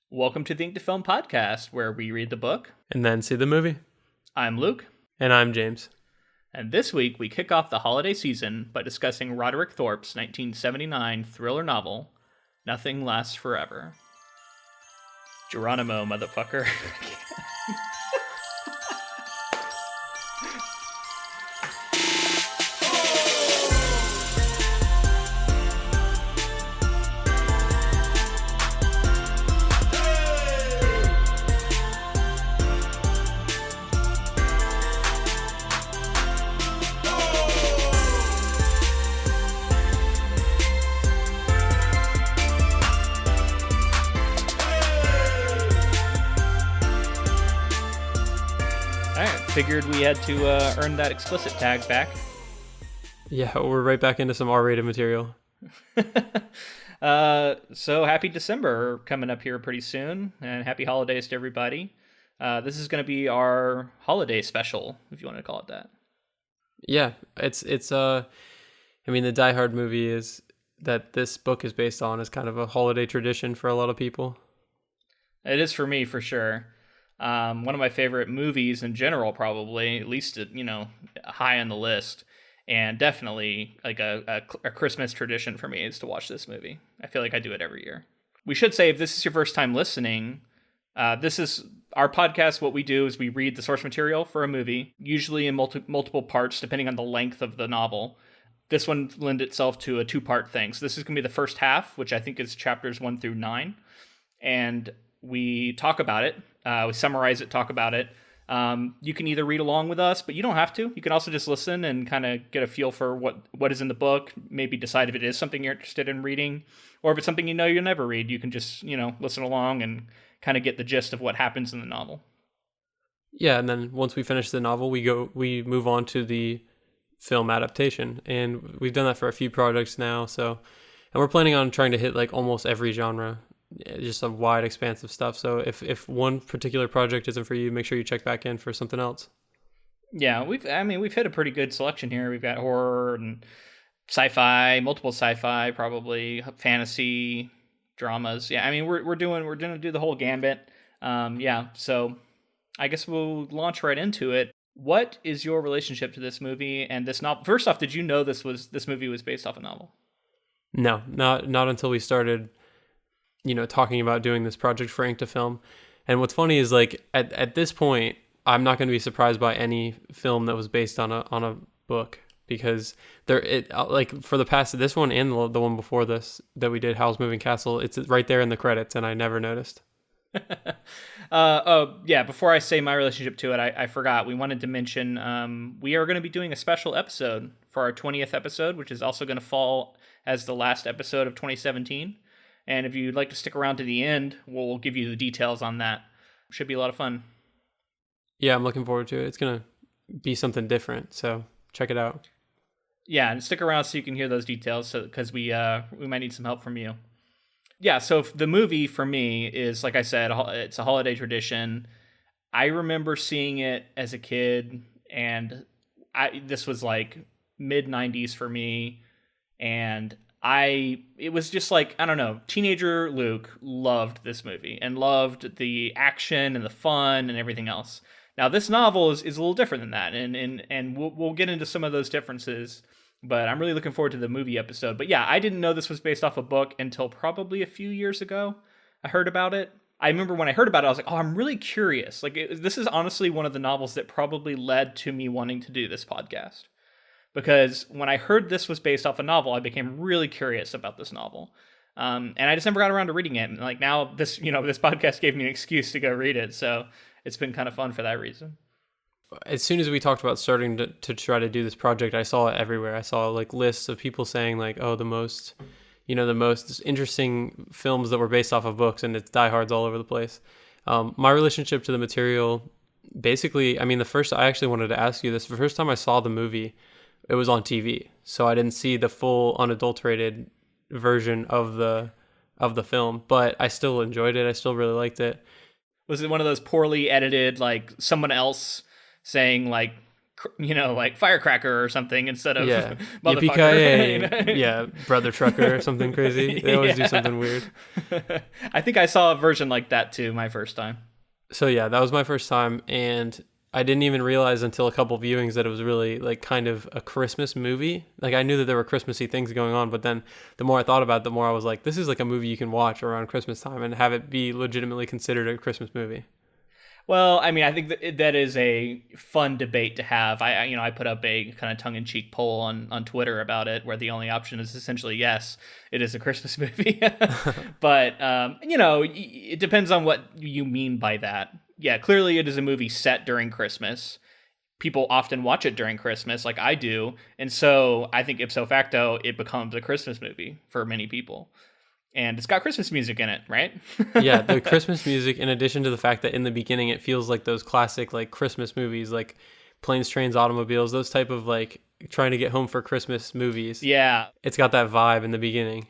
Welcome to the Ink to Film podcast, where we read the book. And then see the movie. I'm Luke. And I'm James. And this week, we kick off the holiday season by discussing Roderick Thorp's 1979 thriller novel, Nothing Lasts Forever. Geronimo, motherfucker. Figured we had to earn that explicit tag back. Yeah, we're right back into some R-rated material. So happy December coming up here pretty soon, and happy holidays to everybody. This is going to be our holiday special, if you want to call it that. Yeah, it's I mean, the Die Hard movie is that this book is based on is kind of a holiday tradition for a lot of people. It is for me, for sure. One of my favorite movies in general, probably, at least, high on the list. And definitely like a Christmas tradition for me is to watch this movie. I feel like I do it every year. We should say, if this is your first time listening, this is our podcast. What we do is we read the source material for a movie, usually in multiple parts, depending on the length of the novel. This one lends itself to a two-part thing. So this is going to be the first half, which I think is chapters 1 through 9. And we talk about it. We summarize it, talk about it. You can either read along with us, but you don't have to. You can also just listen and kind of get a feel for what is in the book, maybe decide if it is something you're interested in reading, or if it's something you'll never read. You can just, listen along and kind of get the gist of what happens in the novel. Yeah, and then once we finish the novel, we move on to the film adaptation. And we've done that for a few projects now, and we're planning on trying to hit like almost every genre. Just a wide expanse of stuff. So if one particular project isn't for you, make sure you check back in for something else. Yeah, we've hit a pretty good selection here. We've got horror and sci-fi, multiple sci-fi, probably fantasy, dramas. Yeah, I mean we're gonna do the whole gambit. So I guess we'll launch right into it. What is your relationship to this movie and this novel? First off, did you know this movie was based off a novel? No, not until we started talking about doing this project for Ink to Film. And what's funny is like at this point, I'm not going to be surprised by any film that was based on a book, because for the past, this one and the one before this that we did, Howl's Moving Castle, it's right there in the credits, and I never noticed. Before I say my relationship to it, I forgot. We wanted to mention we are going to be doing a special episode for our 20th episode, which is also going to fall as the last episode of 2017. And if you'd like to stick around to the end, we'll give you the details on that. Should be a lot of fun. Yeah, I'm looking forward to it. It's going to be something different, so check it out. Yeah, and stick around so you can hear those details, because we might need some help from you. Yeah, so the movie for me is, like I said, it's a holiday tradition. I remember seeing it as a kid, and this was like mid-90s for me, and it was just like, I don't know, teenager Luke loved this movie and loved the action and the fun and everything else. Now, this novel is a little different than that, and we'll get into some of those differences, but I'm really looking forward to the movie episode. But yeah, I didn't know this was based off a book until probably a few years ago. I heard about it. I remember when I heard about it, I was like, oh, I'm really curious. This is honestly one of the novels that probably led to me wanting to do this podcast. Because when I heard this was based off a novel, I became really curious about this novel. And I just never got around to reading it. And like now this podcast gave me an excuse to go read it. So it's been kind of fun for that reason. As soon as we talked about starting to try to do this project, I saw it everywhere. I saw like lists of people saying like, oh, the most interesting films that were based off of books, and it's Die Hards all over the place. My relationship to the material, basically, I mean, I actually wanted to ask you this. The first time I saw the movie, it was on TV, so I didn't see the full unadulterated version of the film, but I still enjoyed it. I still really liked it. Was it one of those poorly edited, like someone else saying like like firecracker or something instead of Yeah. motherfucker. You know? Yeah, brother trucker or something crazy. They always do something weird. I think I saw a version like that too my first time. So yeah, that was my first time, and I didn't even realize until a couple viewings that it was really like kind of a Christmas movie. Like I knew that there were Christmassy things going on, but then the more I thought about it, the more I was like, this is like a movie you can watch around Christmas time and have it be legitimately considered a Christmas movie. Well, I mean, I think that is a fun debate to have. I put up a kind of tongue-in-cheek poll on Twitter about it, where the only option is essentially yes, it is a Christmas movie. But it depends on what you mean by that. Yeah, clearly it is a movie set during Christmas. People often watch it during Christmas, like I do, and so I think ipso facto it becomes a Christmas movie for many people. And it's got Christmas music in it, right? Yeah, the Christmas music, in addition to the fact that in the beginning it feels like those classic like Christmas movies, like Planes, Trains, Automobiles, those type of like trying to get home for Christmas movies. Yeah, it's got that vibe in the beginning.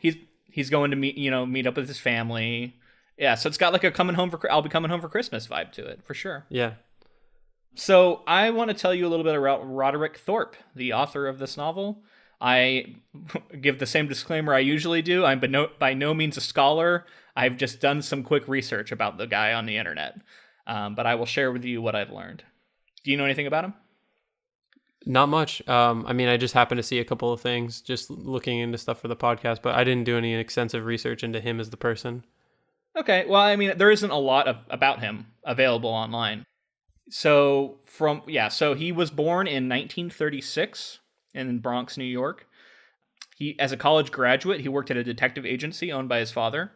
He's going to meet up with his family. Yeah, so it's got like a I'll be coming home for Christmas vibe to it for sure. Yeah. So I want to tell you a little bit about Roderick Thorp, the author of this novel. I give the same disclaimer I usually do. I'm by no means a scholar. I've just done some quick research about the guy on the internet. But I will share with you what I've learned. Do you know anything about him? Not much. I mean, I just happened to see a couple of things just looking into stuff for the podcast, but I didn't do any extensive research into him as the person. Okay. Well, I mean, there isn't a lot about him available online. So he was born in 1936. In Bronx, New York. As a college graduate, he worked at a detective agency owned by his father,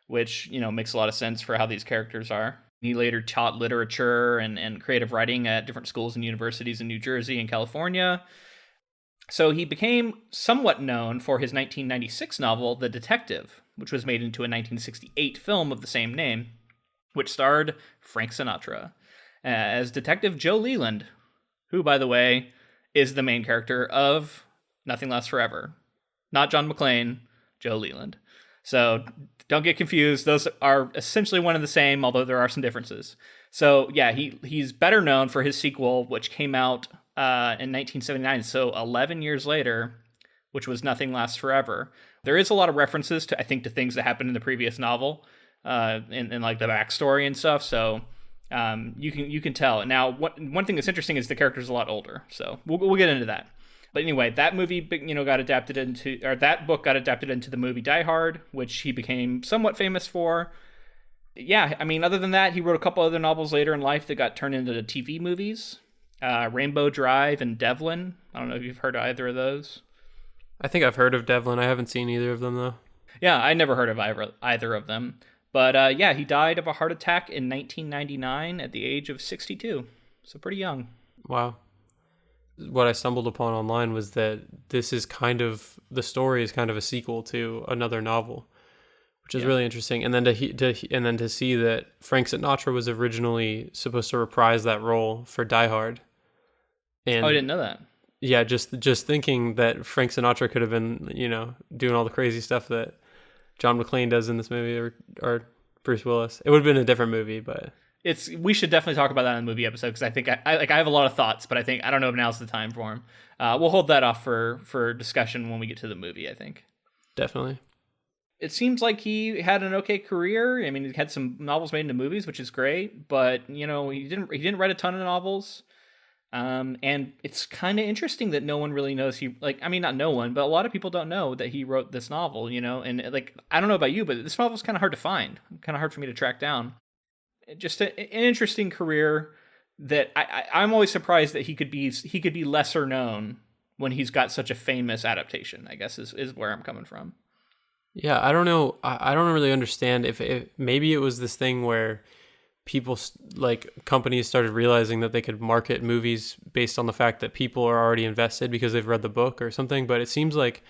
which, makes a lot of sense for how these characters are. He later taught literature and creative writing at different schools and universities in New Jersey and California. So he became somewhat known for his 1996 novel, The Detective, which was made into a 1968 film of the same name, which starred Frank Sinatra as Detective Joe Leland, who, by the way, is the main character of Nothing Lasts Forever. Not John McClane, Joe Leland. So don't get confused. Those are essentially one and the same, although there are some differences. So yeah, he's better known for his sequel, which came out in 1979, so 11 years later, which was Nothing Lasts Forever. There is a lot of references to things that happened in the previous novel, in like the backstory and stuff. So you can tell. Now, one thing that's interesting is the character's a lot older, so we'll get into that. But anyway, that movie, that book got adapted into the movie Die Hard, which he became somewhat famous for. Yeah, I mean, other than that, he wrote a couple other novels later in life that got turned into the TV movies. Rainbow Drive and Devlin. I don't know if you've heard of either of those. I think I've heard of Devlin. I haven't seen either of them, though. Yeah, I never heard of either of them. But he died of a heart attack in 1999 at the age of 62. So pretty young. Wow. What I stumbled upon online was that the story is kind of a sequel to another novel, which is really interesting. And then to see that Frank Sinatra was originally supposed to reprise that role for Die Hard. And I didn't know that. Yeah, just thinking that Frank Sinatra could have been, doing all the crazy stuff that John McClane does in this movie, or Bruce Willis. It would have been a different movie, but we should definitely talk about that in the movie episode, because I think I have a lot of thoughts, but I don't know if now's the time for them. We'll hold that off for discussion when we get to the movie, I think. Definitely. It seems like he had an okay career. I mean, he had some novels made into movies, which is great, but he didn't write a ton of novels. And it's kind of interesting that no one really knows not no one, but a lot of people don't know that he wrote this novel, and I don't know about you, but this novel's kind of hard to find, kind of hard for me to track down. Just an interesting career that I'm always surprised that he could be lesser known when he's got such a famous adaptation, I guess is where I'm coming from. Yeah. I don't know. I don't really understand if maybe it was this thing where people, like companies, started realizing that they could market movies based on the fact that people are already invested because they've read the book or something. But it seems like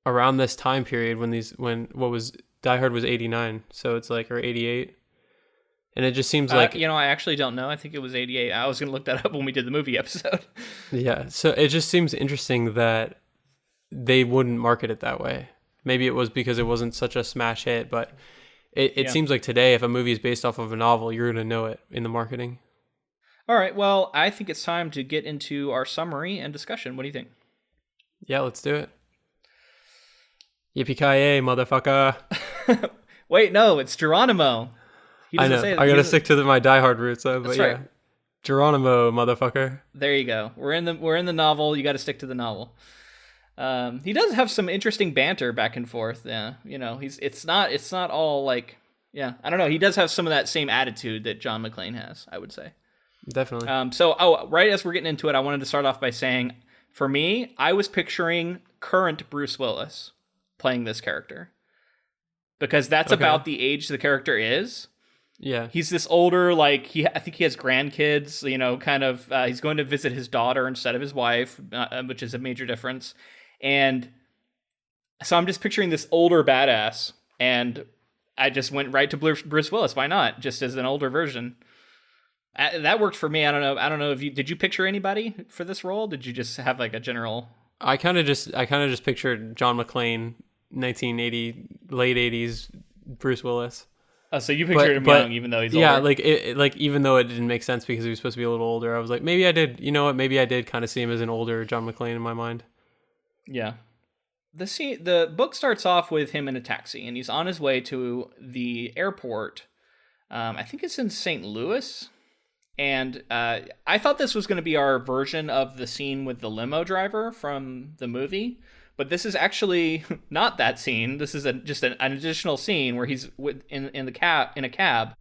around this time period what was Die Hard was 89, so it's like, or 88, and it just seems like I actually don't know. I think it was 88. I was gonna look that up when we did the movie episode. Yeah, so it just seems interesting that they wouldn't market it that way. Maybe it was because it wasn't such a smash hit, but it seems like today, if a movie is based off of a novel, you're going to know it in the marketing. All right, well, I think it's time to get into our summary and discussion. What do you think? Yeah, let's do it. Yippee-ki-yay, motherfucker. Wait, no, it's Geronimo. He I doesn't know. say that. I gotta stick to my diehard roots, though. That's But right. yeah, Geronimo, motherfucker. There you go. We're in the novel. You got to stick to the novel. He does have some interesting banter back and forth. Yeah, it's not all like, yeah, I don't know. He does have some of that same attitude that John McClane has, I would say. Definitely. Right as we're getting into it, I wanted to start off by saying, for me, I was picturing current Bruce Willis playing this character because that's about the age the character is. Yeah. He's this older, like, I think he has grandkids, kind of, he's going to visit his daughter instead of his wife, which is a major difference. And so I'm just picturing this older badass, and I just went right to Bruce Willis. Why not? Just as an older version. That worked for me. I don't know if did you picture anybody for this role? Did you just have like a general? I kind of just pictured John McClane, 1980, late 80s Bruce Willis. Oh, so you pictured him young, even though he's older. Yeah, like even though it didn't make sense because he was supposed to be a little older, I was like, maybe I did. You know what? Maybe I did kind of see him as an older John McClane in my mind. Yeah. The book starts off with him in a taxi, and he's on his way to the airport. I think it's in St. Louis. And I thought this was going to be our version of the scene with the limo driver from the movie. But this is actually not that scene. This is just an additional scene where he's in a cab.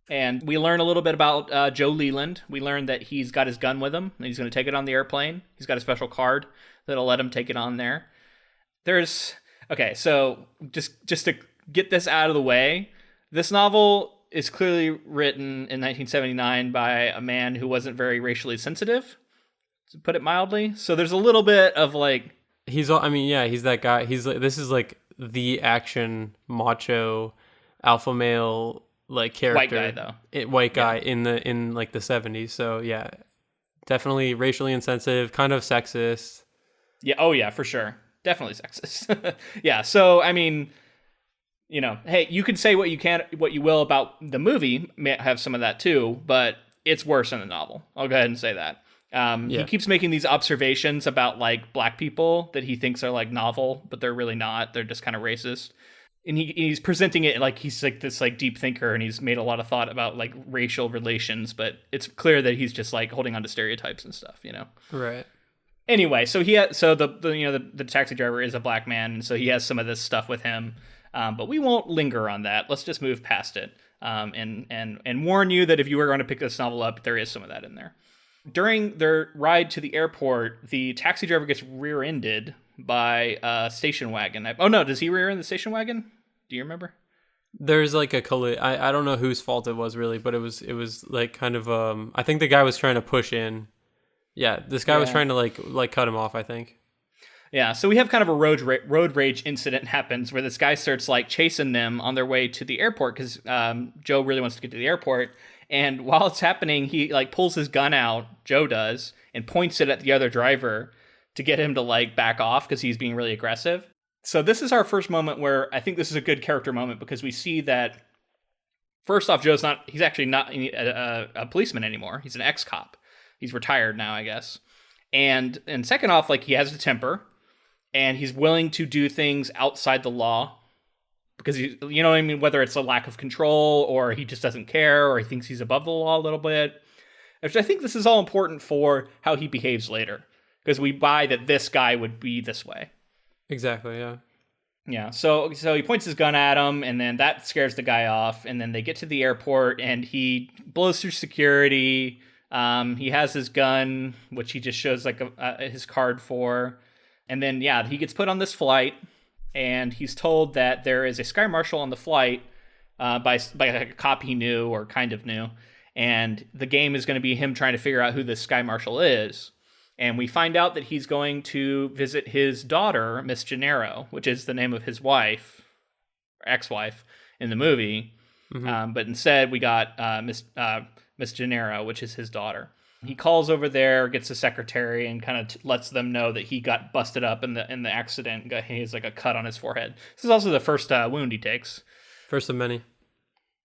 And we learn a little bit about Joe Leland. We learn that he's got his gun with him, and he's going to take it on the airplane. He's got a special card that'll let him take it on there. So just to get this out of the way, this novel is clearly written in 1979 by a man who wasn't very racially sensitive, to put it mildly. So there's a little bit of like... He's that guy. This is like the action macho alpha male like character. White guy though. White guy in like the 70s. So yeah, definitely racially insensitive, kind of sexist. Yeah. Oh yeah, for sure. Definitely sexist. Yeah. So I mean, hey, you can say what you will about the movie. May have some of that too, but it's worse in the novel. I'll go ahead and say that. He keeps making these observations about like black people that he thinks are like novel, but they're really not. They're just kind of racist. And he's presenting it like he's like this like deep thinker, and he's made a lot of thought about like racial relations, but it's clear that he's just like holding on to stereotypes and stuff, Right. Anyway, so the taxi driver is a black man, and so he has some of this stuff with him. But we won't linger on that. Let's just move past it, and warn you that if you were going to pick this novel up, there is some of that in there. During their ride to the airport, the taxi driver gets rear-ended by a station wagon. Oh no, does he rear-end the station wagon? Do you remember? There's like a collision. I don't know whose fault it was really, but it was like kind of I think the guy was trying to push in. Yeah, this guy was trying to like cut him off, I think. Yeah, so we have kind of a road rage incident happens where this guy starts like chasing them on their way to the airport because Joe really wants to get to the airport. And while it's happening, he like pulls his gun out, Joe does, and points it at the other driver to get him to like back off because he's being really aggressive. So this is our first moment where I think this is a good character moment because we see that first off, he's actually not a policeman anymore. He's an ex-cop. He's retired now, I guess. And second off, like he has a temper. And he's willing to do things outside the law because you know what I mean? Whether it's a lack of control or he just doesn't care or he thinks he's above the law a little bit. Which I think this is all important for how he behaves later because we buy that this guy would be this way. Exactly. Yeah. Yeah. So he points his gun at him, and then that scares the guy off. And then they get to the airport, and he blows through security. He has his gun, which he just shows like his card for. And then, he gets put on this flight, and he's told that there is a sky marshal on the flight by a cop he knew or kind of knew. And the game is going to be him trying to figure out who this sky marshal is. And we find out that he's going to visit his daughter, Miss Gennaro, which is the name of his wife, or ex-wife, in the movie. Mm-hmm. But instead, we got Miss Gennaro, which is his daughter. He calls over there, gets the secretary, and kind of lets them know that he got busted up in the accident. He has like a cut on his forehead. This is also the first wound he takes. First of many.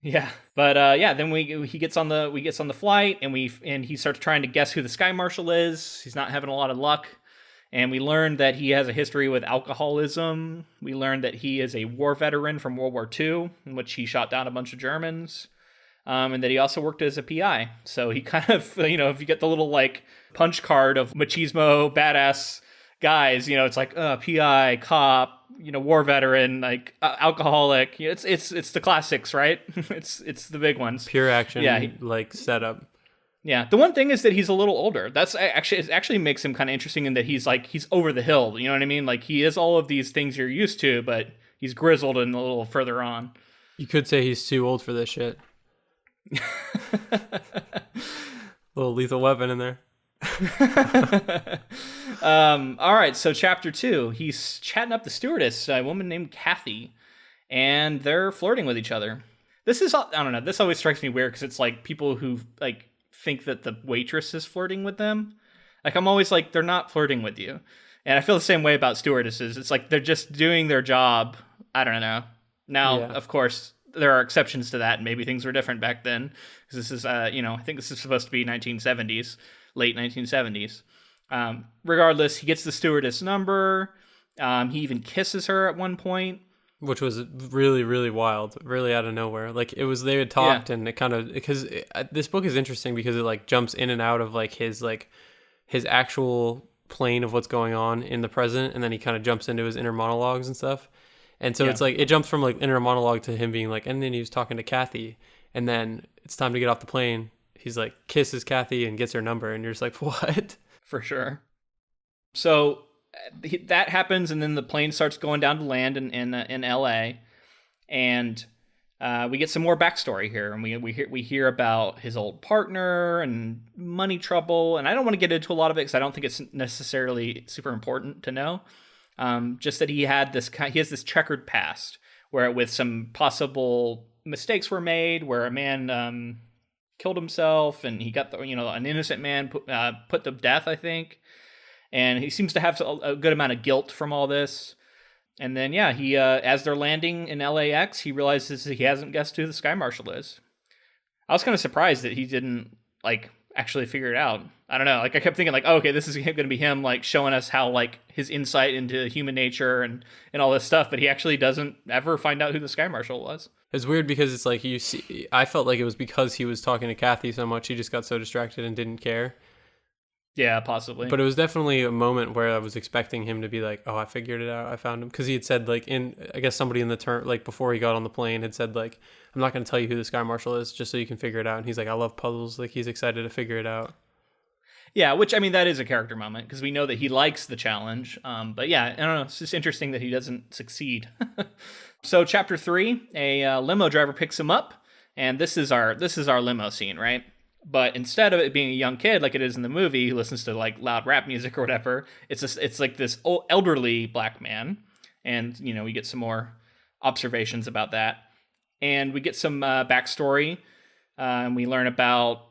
Yeah, but yeah, then he gets on the flight, and he starts trying to guess who the Sky Marshal is. He's not having a lot of luck, and we learn that he has a history with alcoholism. We learn that he is a war veteran from World War II, in which he shot down a bunch of Germans, and that he also worked as a PI. So he kind of, if you get the little like punch card of machismo badass guys, it's like PI, cop, war veteran, like alcoholic. It's the classics, right? it's the big ones. Pure action, Yeah, like setup. Yeah. The one thing is that he's a little older. It actually makes him kind of interesting in that he's over the hill. You know what I mean? Like he is all of these things you're used to, but he's grizzled and a little further on. You could say he's too old for this shit. Little Lethal Weapon in there. All right, so chapter 2, he's chatting up the stewardess, a woman named Kathy, and they're flirting with each other. This is, I don't know, this always strikes me weird because it's like people who like think that the waitress is flirting with them. Like I'm always like, they're not flirting with you. And I feel the same way about stewardesses. It's like they're just doing their job. I don't know. Now, Of course, there are exceptions to that, and maybe things were different back then. Because this is, I think this is supposed to be 1970s, late 1970s. Regardless, he gets the stewardess number. He even kisses her at one point. Which was really, really wild, really out of nowhere. Like they had talked, and it kind of, because this book is interesting because it like jumps in and out of like his actual plane of what's going on in the present, and then he kind of jumps into his inner monologues and stuff. And so it's like it jumps from like inner monologue to him being like, and then he was talking to Kathy, and then it's time to get off the plane. He's like kisses Kathy and gets her number, and you're just like, what? For sure. So that happens, and then the plane starts going down to land in L.A., and we get some more backstory here, and we hear about his old partner and money trouble, and I don't want to get into a lot of it because I don't think it's necessarily super important to know. Just that he has this checkered past where with some possible mistakes were made, where a man killed himself, and he got an innocent man put to death, I think. And he seems to have a good amount of guilt from all this. And then, he as they're landing in LAX, he realizes he hasn't guessed who the Sky Marshal is. I was kind of surprised that he didn't actually figure it out. I don't know. I kept thinking okay, this is going to be him showing us how his insight into human nature and all this stuff. But he actually doesn't ever find out who the Sky Marshal was. It's weird because it's like I felt like it was because he was talking to Kathy so much, he just got so distracted and didn't care. Yeah, possibly. But it was definitely a moment where I was expecting him to be like, oh, I figured it out. I found him. Because he had said I guess somebody in the turn, before he got on the plane had said I'm not going to tell you who the Sky Marshal is just so you can figure it out. And he's like, I love puzzles. He's excited to figure it out. Yeah, which, that is a character moment because we know that he likes the challenge. But yeah, I don't know. It's just interesting that he doesn't succeed. So chapter 3, a limo driver picks him up. And this is our limo scene, right? But instead of it being a young kid like it is in the movie who listens to loud rap music or whatever, it's like this old, elderly black man. And, we get some more observations about that. And we get some backstory. And we learn about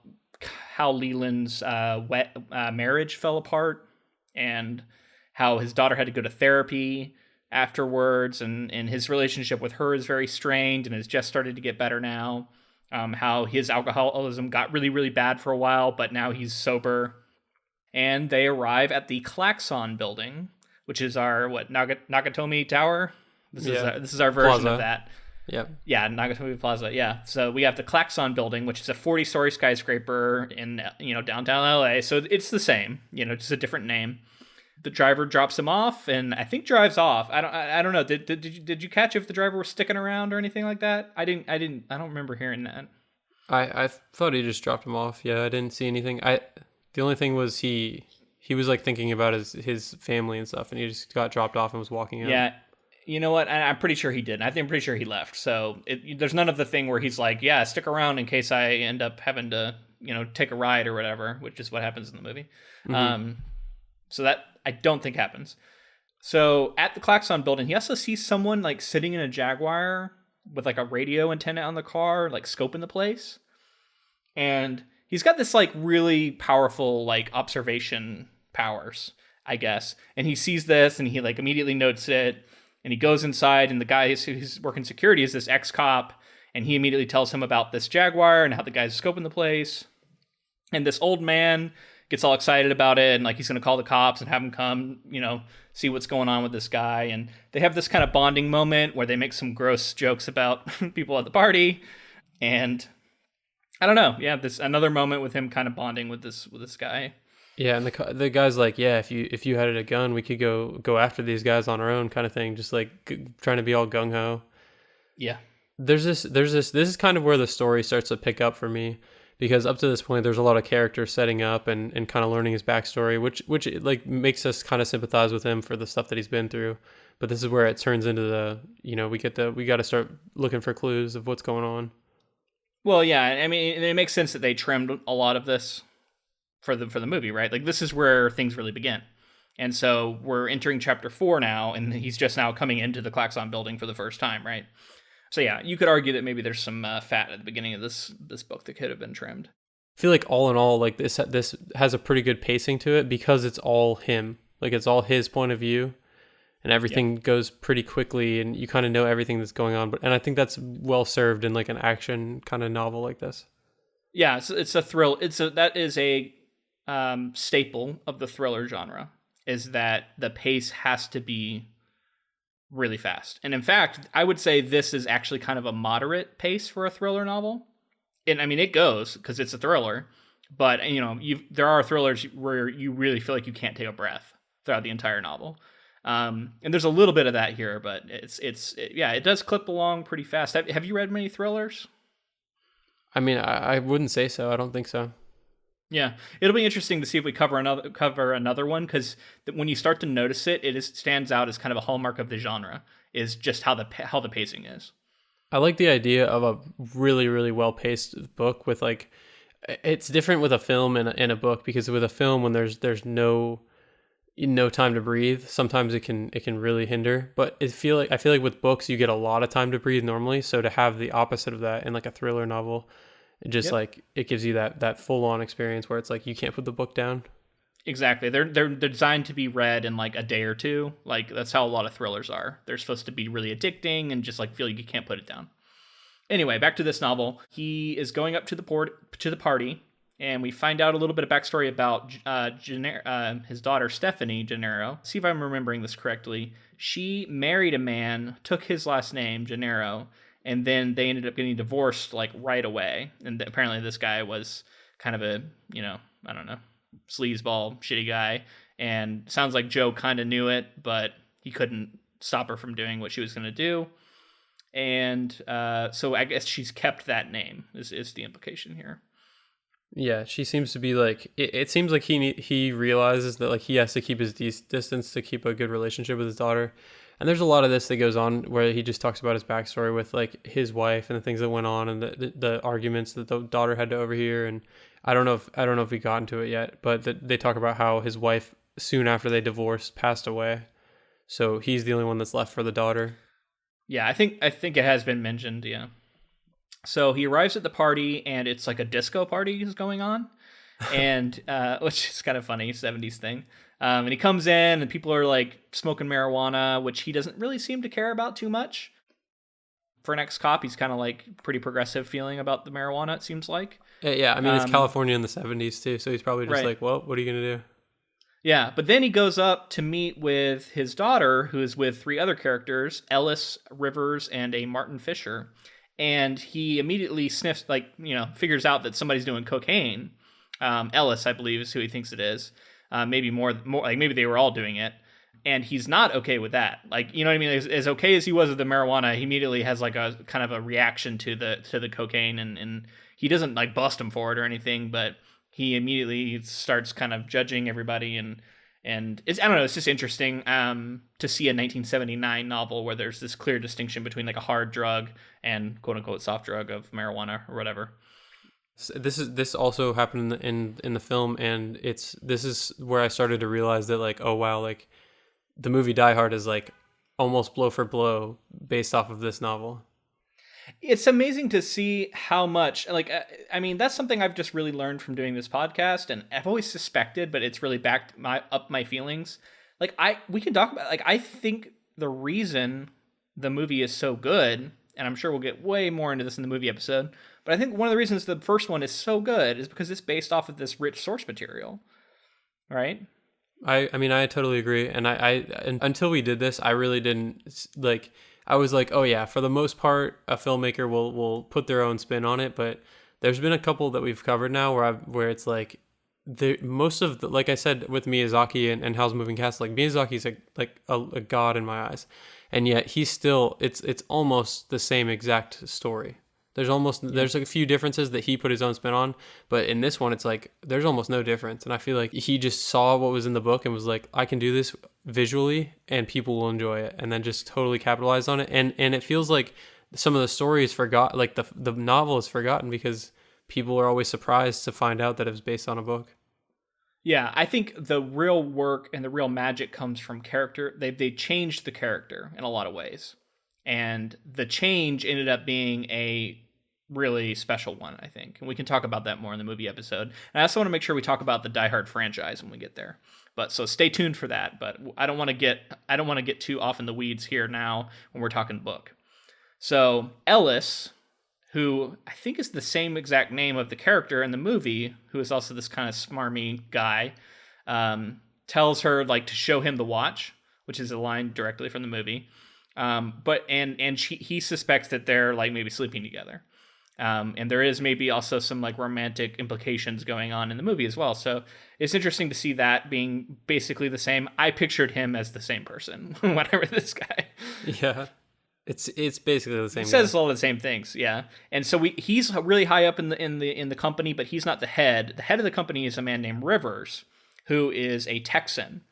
how Leland's marriage fell apart and how his daughter had to go to therapy afterwards. And his relationship with her is very strained and has just started to get better now. How his alcoholism got really, really bad for a while, but now he's sober. And they arrive at the Klaxon building, which is our, Nakatomi Tower? This is our version Plaza. of that. Yep. Yeah, Nakatomi Plaza, yeah. So we have the Klaxon building, which is a 40-story skyscraper in, downtown LA. So it's the same, just a different name. The driver drops him off and I think drives off. I don't know. Did you catch if the driver was sticking around or anything like that? I don't remember hearing that. I thought he just dropped him off. Yeah, I didn't see anything. The only thing was he was thinking about his family and stuff, and he just got dropped off and was walking out. Yeah. You know what? I'm pretty sure he did. I'm pretty sure he left. So there's none of the thing where he's like, yeah, stick around in case I end up having to, take a ride or whatever, which is what happens in the movie. Mm-hmm. So that I don't think happens. So at the Klaxon building, he also sees someone sitting in a Jaguar with a radio antenna on the car, scoping the place. And he's got this really powerful observation powers, I guess. And he sees this and he immediately notes it. And he goes inside, and the guy who's working security is this ex-cop, And he immediately tells him about this Jaguar and how the guy's scoping the place. And this old man gets all excited about it, and like he's going to call the cops and have them come, see what's going on with this guy. And they have this kind of bonding moment where they make some gross jokes about people at the party. And I don't know. Yeah, this another moment with him kind of bonding with this guy. Yeah, and the guy's like, yeah, if you had a gun, we could go after these guys on our own, kind of thing, just like trying to be all gung ho. Yeah. This is kind of where the story starts to pick up for me, because up to this point there's a lot of characters setting up and kind of learning his backstory, which like makes us kind of sympathize with him for the stuff that he's been through. But this is where it turns into the, we got to start looking for clues of what's going on. Well, yeah, I mean, it makes sense that they trimmed a lot of this for the movie, right? Like, this is where things really begin. And so we're entering chapter 4 now, and he's just now coming into the Klaxon building for the first time, right? So yeah, you could argue that maybe there's some fat at the beginning of this book that could have been trimmed. I feel like all in all, like this has a pretty good pacing to it, because it's all him. Like, it's all his point of view, and everything goes pretty quickly, and you kind of know everything that's going on. And I think that's well served in like an action kind of novel like this. Yeah, it's a thrill. That is a staple of the thriller genre, is that the pace has to be really fast. And in fact, I would say this is actually kind of a moderate pace for a thriller novel. And I mean, it goes because it's a thriller, but there are thrillers where you really feel like you can't take a breath throughout the entire novel. And there's a little bit of that here, but it does clip along pretty fast. Have you read many thrillers? I mean, I wouldn't say so. I don't think so. Yeah, it'll be interesting to see if we cover another one, because when you start to notice it, stands out as kind of a hallmark of the genre, is just how the pacing is. I like the idea of a really, really well-paced book with, like, it's different with a film and a book, because with a film, when there's no time to breathe, sometimes it can really hinder. But I feel like with books, you get a lot of time to breathe normally. So to have the opposite of that in like a thriller novel, it just like it gives you that full-on experience where it's like you can't put the book down. Exactly. They're designed to be read in like a day or two. Like, that's how a lot of thrillers are. They're supposed to be really addicting and just like feel like you can't put it down. Anyway, back to this novel. He is going up to the party, and we find out a little bit of backstory about his daughter, Stephanie Gennaro. See if I'm remembering this correctly. She married a man, took his last name, Gennaro, and then they ended up getting divorced like right away. And apparently this guy was kind of a, I don't know, sleazeball, shitty guy. And sounds like Joe kind of knew it, but he couldn't stop her from doing what she was going to do. And so I guess she's kept that name is the implication here. Yeah, she seems to be like, it seems like he realizes that like he has to keep his distance to keep a good relationship with his daughter. And there's a lot of this that goes on where he just talks about his backstory with like his wife and the things that went on, and the arguments that the daughter had to overhear. And I don't know if we got into it yet, but they talk about how his wife, soon after they divorced, passed away. So he's the only one that's left for the daughter. Yeah, I think it has been mentioned, yeah. So he arrives at the party, and it's like a disco party is going on, and which is kind of funny, 70s thing. And he comes in, and people are like smoking marijuana, which he doesn't really seem to care about too much. For an ex-cop, he's kind of like pretty progressive feeling about the marijuana, it seems like. Yeah, I mean, it's California in the 70s too, so he's probably just like, well, what are you going to do? Yeah, but then he goes up to meet with his daughter, who is with 3 other characters, Ellis, Rivers, and a Martin Fisher. And he immediately sniffs, figures out that somebody's doing cocaine. Ellis, I believe, is who he thinks it is. Maybe more like maybe they were all doing it. And he's not okay with that. Like, you know what I mean? As okay as he was with the marijuana, he immediately has like a kind of a reaction to the cocaine, and he doesn't like bust him for it or anything, but he immediately starts kind of judging everybody, and it's, I don't know, it's just interesting to see a 1979 novel where there's this clear distinction between like a hard drug and quote unquote soft drug of marijuana or whatever. This also happened in the film, and this is where I started to realize that like, oh wow, like the movie Die Hard is like almost blow for blow based off of this novel. It's amazing to see how much, like, I mean, that's something I've just really learned from doing this podcast, and I've always suspected, but it's really backed up my feelings. Like, we can talk about, like, I think the reason the movie is so good, and I'm sure we'll get way more into this in the movie episode, but I think one of the reasons the first one is so good is because it's based off of this rich source material, right? I mean, I totally agree. And and until we did this, I really didn't like, I was like, oh yeah, for the most part, a filmmaker will put their own spin on it. But there's been a couple that we've covered now where it's like, most of the, like I said, with Miyazaki and Howl's Moving Castle, like Miyazaki's a god in my eyes. And yet he's still, it's almost the same exact story. There's a few differences that he put his own spin on, but in this one, it's like, there's almost no difference. And I feel like he just saw what was in the book and was like, I can do this visually and people will enjoy it. And then just totally capitalized on it. And it feels like some of the story is forgot, like the novel is forgotten because people are always surprised to find out that it was based on a book. Yeah, I think the real work and the real magic comes from character. They changed the character in a lot of ways. And the change ended up being a really special one, I think. And we can talk about that more in the movie episode. And I also want to make sure we talk about the Die Hard franchise when we get there. But so stay tuned for that. But I don't want to get too off in the weeds here now when we're talking book. So Ellis, who I think is the same exact name of the character in the movie, who is also this kind of smarmy guy, tells her like to show him the watch, which is a line directly from the movie. He suspects that they're like maybe sleeping together. And there is maybe also some like romantic implications going on in the movie as well. So it's interesting to see that being basically the same. I pictured him as the same person when I read this guy. Yeah. It's basically the same. He says all the same things, yeah. And so he's really high up in the company, but he's not the head. The head of the company is a man named Rivers, who is a Texan.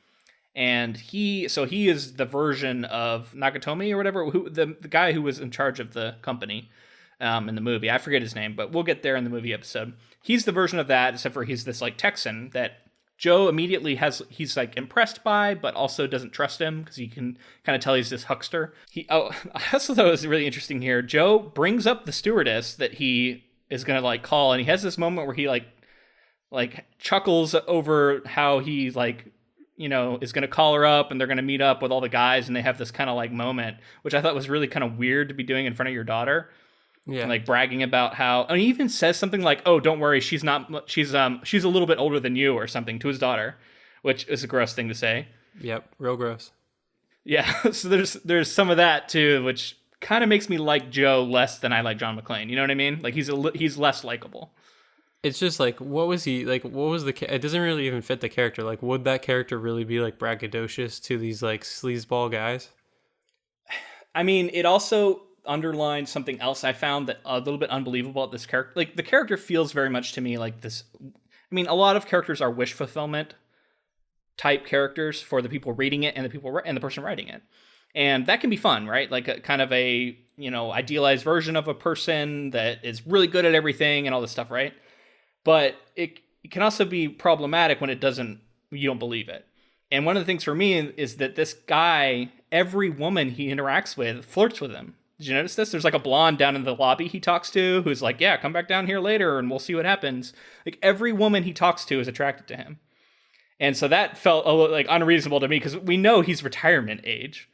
And he is the version of Nakatomi or whatever, the guy who was in charge of the company in the movie. I forget his name, but we'll get there in the movie episode. He's the version of that, except for he's this like Texan that Joe immediately he's like impressed by, but also doesn't trust him because you can kind of tell he's this huckster. I also thought it was really interesting here. Joe brings up the stewardess that he is going to like call, and he has this moment where he like chuckles over how he like, you know, is going to call her up and they're going to meet up with all the guys, and they have this kind of like moment, which I thought was really kind of weird to be doing in front of your daughter. Yeah. And like bragging about how, and he even says something like, "Oh, don't worry, she's a little bit older than you," or something to his daughter, which is a gross thing to say. Yep, real gross. Yeah, so there's some of that too, which kind of makes me like Joe less than I like John McClane. You know what I mean? Like he's less likable. It's just like, what was he like? What was it doesn't really even fit the character. Like, would that character really be like braggadocious to these like sleazeball guys? I mean, it also underlined something else I found that a little bit unbelievable at this character. Like the character feels very much to me like this. I mean, a lot of characters are wish fulfillment type characters for the people reading it and the person writing it, and that can be fun, right? Like a kind of a, you know, idealized version of a person that is really good at everything and all this stuff, right? But it can also be problematic when you don't believe it. And one of the things for me is that this guy, every woman he interacts with flirts with him. Did you notice this? There's like a blonde down in the lobby he talks to who's like, yeah, come back down here later and we'll see what happens. Like every woman he talks to is attracted to him. And so that felt a little like unreasonable to me because we know he's retirement age.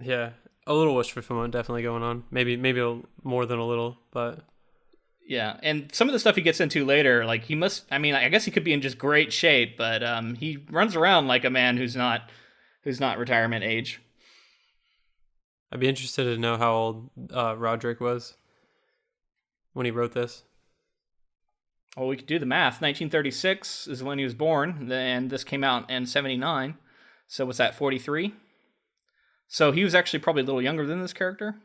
Yeah, a little wish fulfillment definitely going on. Maybe more than a little, but... Yeah, and some of the stuff he gets into later, like I guess he could be in just great shape, but he runs around like a man who's not retirement age. I'd be interested to know how old Roderick was when he wrote this. Well, we could do the math. 1936 is when he was born, and this came out in 79. So what's that, 43? So he was actually probably a little younger than this character.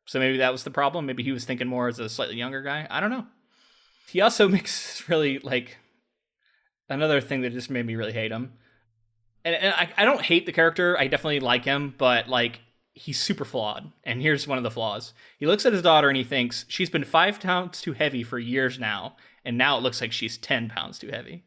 So maybe that was the problem. Maybe he was thinking more as a slightly younger guy. I don't know. He also makes really, like, another thing that just made me really hate him. And I don't hate the character. I definitely like him, but, like, he's super flawed. And here's one of the flaws. He looks at his daughter and he thinks, she's been 5 pounds too heavy for years now, and now it looks like she's 10 pounds too heavy.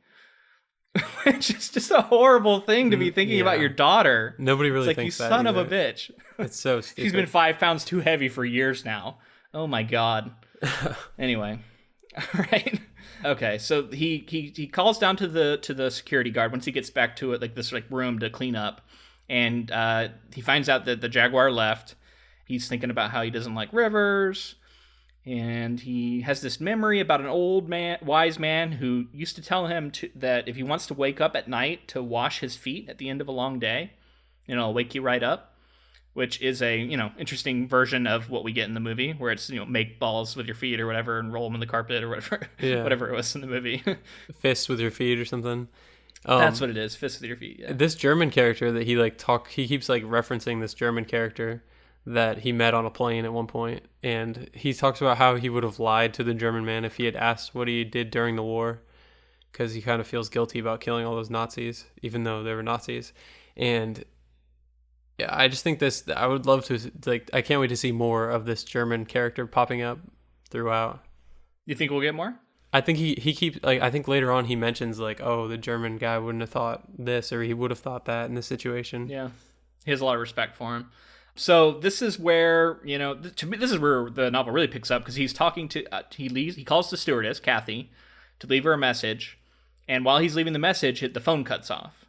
Which is just a horrible thing to be thinking about your daughter. Nobody really thinks that. It's like, you son of a bitch. It's so stupid. She's been 5 pounds too heavy for years now. Oh my God. Anyway. All right. Okay, so he calls down to the security guard once he gets back to it, like this like room to clean up, and he finds out that the Jaguar left, He's thinking about how he doesn't like rivers. And he has this memory about an old man, wise man who used to tell him that if he wants to wake up at night to wash his feet at the end of a long day, it'll wake you right up. Which is a, interesting version of what we get in the movie, where it's, make balls with your feet or whatever and roll them in the carpet or whatever, whatever it was in the movie. Fists with your feet or something. That's what it is, fists with your feet, yeah. This German character that he keeps like referencing this German character that he met on a plane at one point, and he talks about how he would have lied to the German man if he had asked what he did during the war, because he kind of feels guilty about killing all those Nazis, even though they were Nazis. And yeah, I just think I would love to, I can't wait to see more of this German character popping up throughout. You think we'll get more? I think he keeps, I think later on he mentions, the German guy wouldn't have thought this, or he would have thought that in this situation. Yeah. He has a lot of respect for him. So this is where, to me, this is where the novel really picks up, because he's talking to, he calls the stewardess, Kathy, to leave her a message. And while he's leaving the message, the phone cuts off.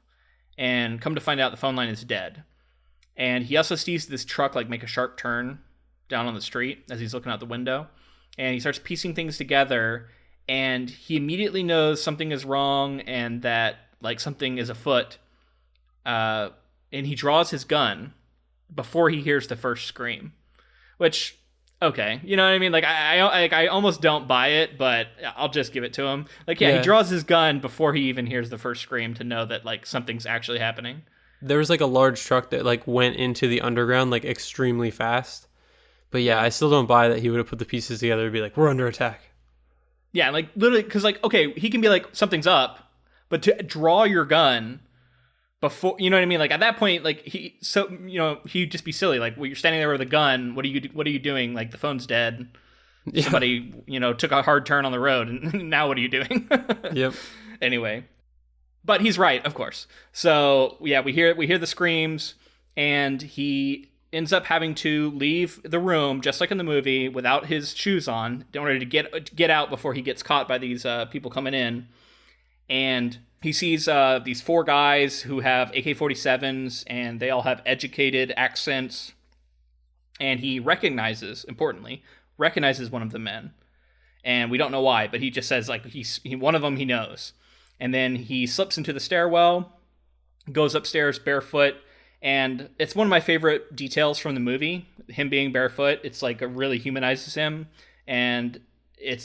And come to find out, the phone line is dead. And he also sees this truck make a sharp turn down on the street as he's looking out the window. And he starts piecing things together, and he immediately knows something is wrong and that something is afoot. And he draws his gun before he hears the first scream, which, okay, you know what I mean? I almost don't buy it, but I'll just give it to him. He draws his gun before he even hears the first scream to know that something's actually happening. There was a large truck that went into the underground extremely fast. But yeah, I still don't buy that he would have put the pieces together and be we're under attack. Yeah, literally, because okay, he can be something's up, but to draw your gun before, you know what I mean? At that point, he'd just be silly. Well, you're standing there with a gun. What are you doing? The phone's dead. Yeah. Somebody, took a hard turn on the road, and now what are you doing? Yep. Anyway. But he's right, of course. So yeah, we hear the screams, and he ends up having to leave the room, just like in the movie, without his shoes on, in order to get out before he gets caught by these people coming in. And he sees these 4 guys who have AK-47s, and they all have educated accents. And he recognizes one of the men, and we don't know why, but he just says he one of them he knows. And then he slips into the stairwell, goes upstairs barefoot, and it's one of my favorite details from the movie, him being barefoot. It's it really humanizes him, and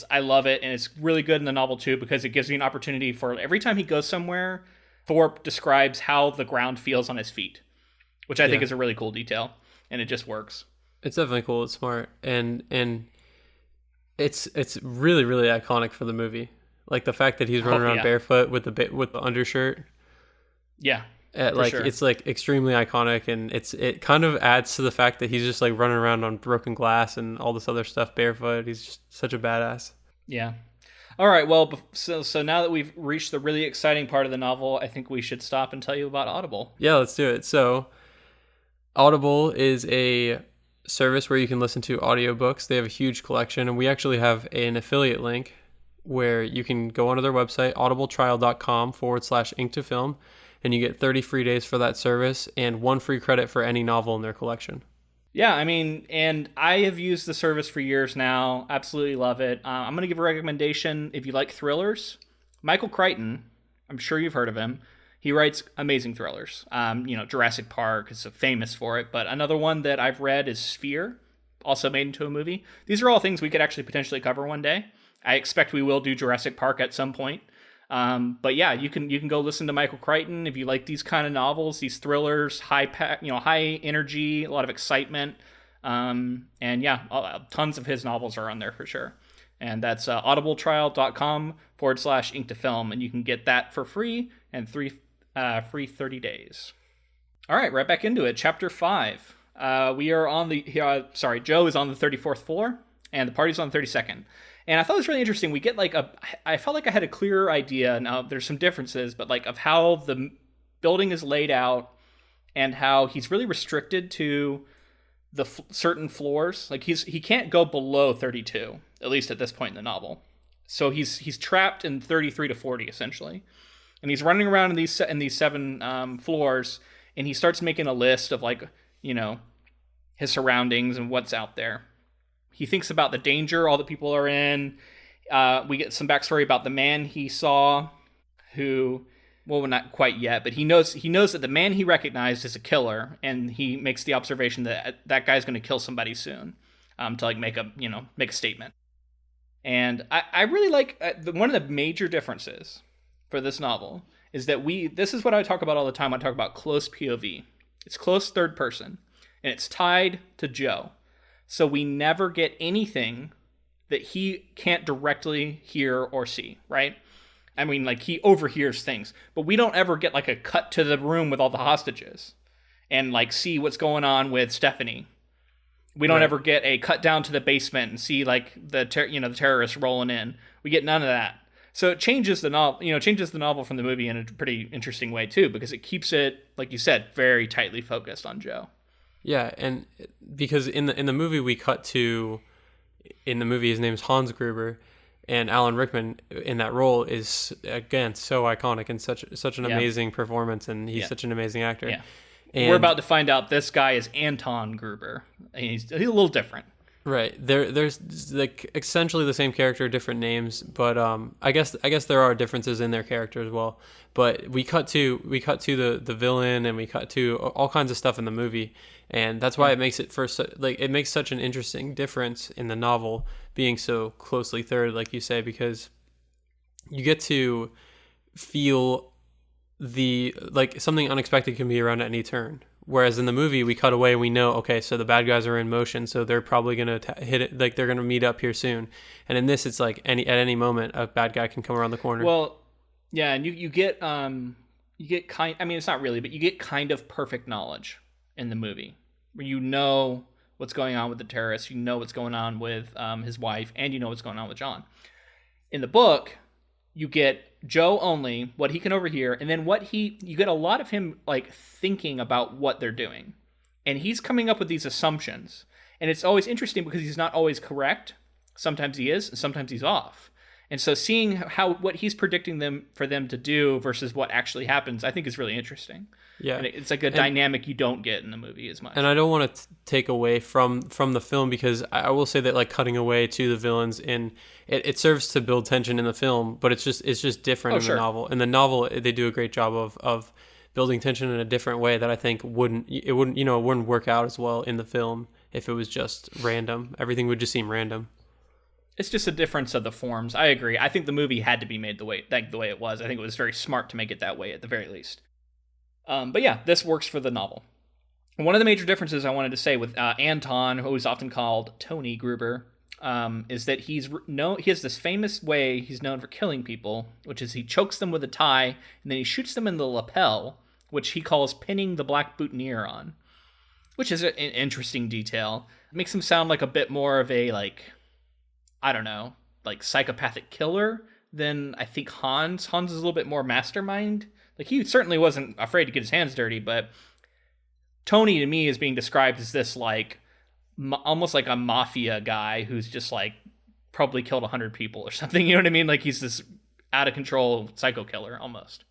I love it, and it's really good in the novel too, because it gives me an opportunity for every time he goes somewhere, Thorp describes how the ground feels on his feet, which I think is a really cool detail, and it just works. It's definitely cool. It's smart, and it's really, really iconic for the movie. The fact that he's running around barefoot with the undershirt. Yeah. Sure. It's extremely iconic, and it kind of adds to the fact that he's just running around on broken glass and all this other stuff barefoot. He's just such a badass. Yeah. All right. Well, so now that we've reached the really exciting part of the novel, I think we should stop and tell you about Audible. Yeah, let's do it. So Audible is a service where you can listen to audiobooks. They have a huge collection, and we actually have an affiliate link where you can go onto their website, audibletrial.com/ink2film, and you get 30 free days for that service and 1 free credit for any novel in their collection. Yeah, I mean, and I have used the service for years now. Absolutely love it. I'm going to give a recommendation if you like thrillers. Michael Crichton, I'm sure you've heard of him. He writes amazing thrillers. Jurassic Park is famous for it, but another one that I've read is Sphere, also made into a movie. These are all things we could actually potentially cover one day. I expect we will do Jurassic Park at some point. But yeah, you can go listen to Michael Crichton if you like these kind of novels, these thrillers, high energy, a lot of excitement. And yeah, tons of his novels are on there for sure. And that's audibletrial.com/ink2film, and you can get that for free and free 30 days. All right, right back into it. Chapter 5. We are on Joe is on the 34th floor, and the party's on the 32nd. And I thought it was really interesting. We get I felt like I had a clearer idea. Now, there's some differences, but of how the building is laid out and how he's really restricted to the certain floors. He can't go below 32, at least at this point in the novel. So he's trapped in 33 to 40, essentially. And he's running around in these 7 floors, and he starts making a list of his surroundings and what's out there. He thinks about the danger all the people are in. We get some backstory about the man he saw, who, well, not quite yet, but he knows that the man he recognized is a killer, and he makes the observation that that guy's going to kill somebody soon, to like make a statement. And I really like one of the major differences for this novel is that this is what I talk about all the time. I talk about close POV. It's close third person, and it's tied to Joe. So we never get anything that he can't directly hear or see, right? I mean, like, he overhears things, but we don't ever get like a cut to the room with all the hostages and like see what's going on with Stephanie. We don't ever get a cut down to the basement and see like the terrorists rolling in. We get none of that. So it changes the novel from the movie in a pretty interesting way too, because it keeps it, like you said, very tightly focused on Joe. Yeah, and because in the movie his name's Hans Gruber, and Alan Rickman in that role is again so iconic and such an amazing performance, and he's such an amazing actor. Yeah. And we're about to find out this guy is Anton Gruber. And he's a little different. Right. There's like essentially the same character, different names, but I guess there are differences in their character as well. But we cut to the villain, and we cut to all kinds of stuff in the movie, and that's why it makes it makes such an interesting difference in the novel being so closely third, like you say, because you get to feel something unexpected can be around at any turn. Whereas in the movie, we cut away and we know, okay, so the bad guys are in motion, so they're probably going to hit it, like they're going to meet up here soon. And in this, it's like at any moment, a bad guy can come around the corner. Well, yeah, and you get it's not really, but you get kind of perfect knowledge in the movie, where you know what's going on with the terrorists, you know what's going on with his wife, and you know what's going on with John. In the book, you get Joe only, what he can overhear, and then you get a lot of him like thinking about what they're doing. And he's coming up with these assumptions. And it's always interesting because he's not always correct. Sometimes he is, and sometimes he's off. And so seeing what he's predicting for them to do versus what actually happens, I think is really interesting. Yeah. And it's like a dynamic you don't get in the movie as much. And I don't want to take away from the film, because I will say that like cutting away to the villains it serves to build tension in the film, but it's just different the novel. In the novel, they do a great job of building tension in a different way that I think wouldn't work out as well in the film if it was just random. Everything would just seem random. It's just a difference of the forms. I agree. I think the movie had to be made the way it was. I think it was very smart to make it that way at the very least. But yeah, this works for the novel. One of the major differences I wanted to say with Anton, who is often called Tony Gruber, is that he has this famous way he's known for killing people, which is he chokes them with a tie, and then he shoots them in the lapel, which he calls pinning the black boutonniere on, which is an interesting detail. It makes him sound like a bit more of a, like, I don't know, like psychopathic killer than I think Hans. Hans is a little bit more mastermind. Like, he certainly wasn't afraid to get his hands dirty, but Tony to me is being described as this like almost like a mafia guy who's just like probably killed 100 people or something. You know what I mean? Like, he's this out of control psycho killer almost.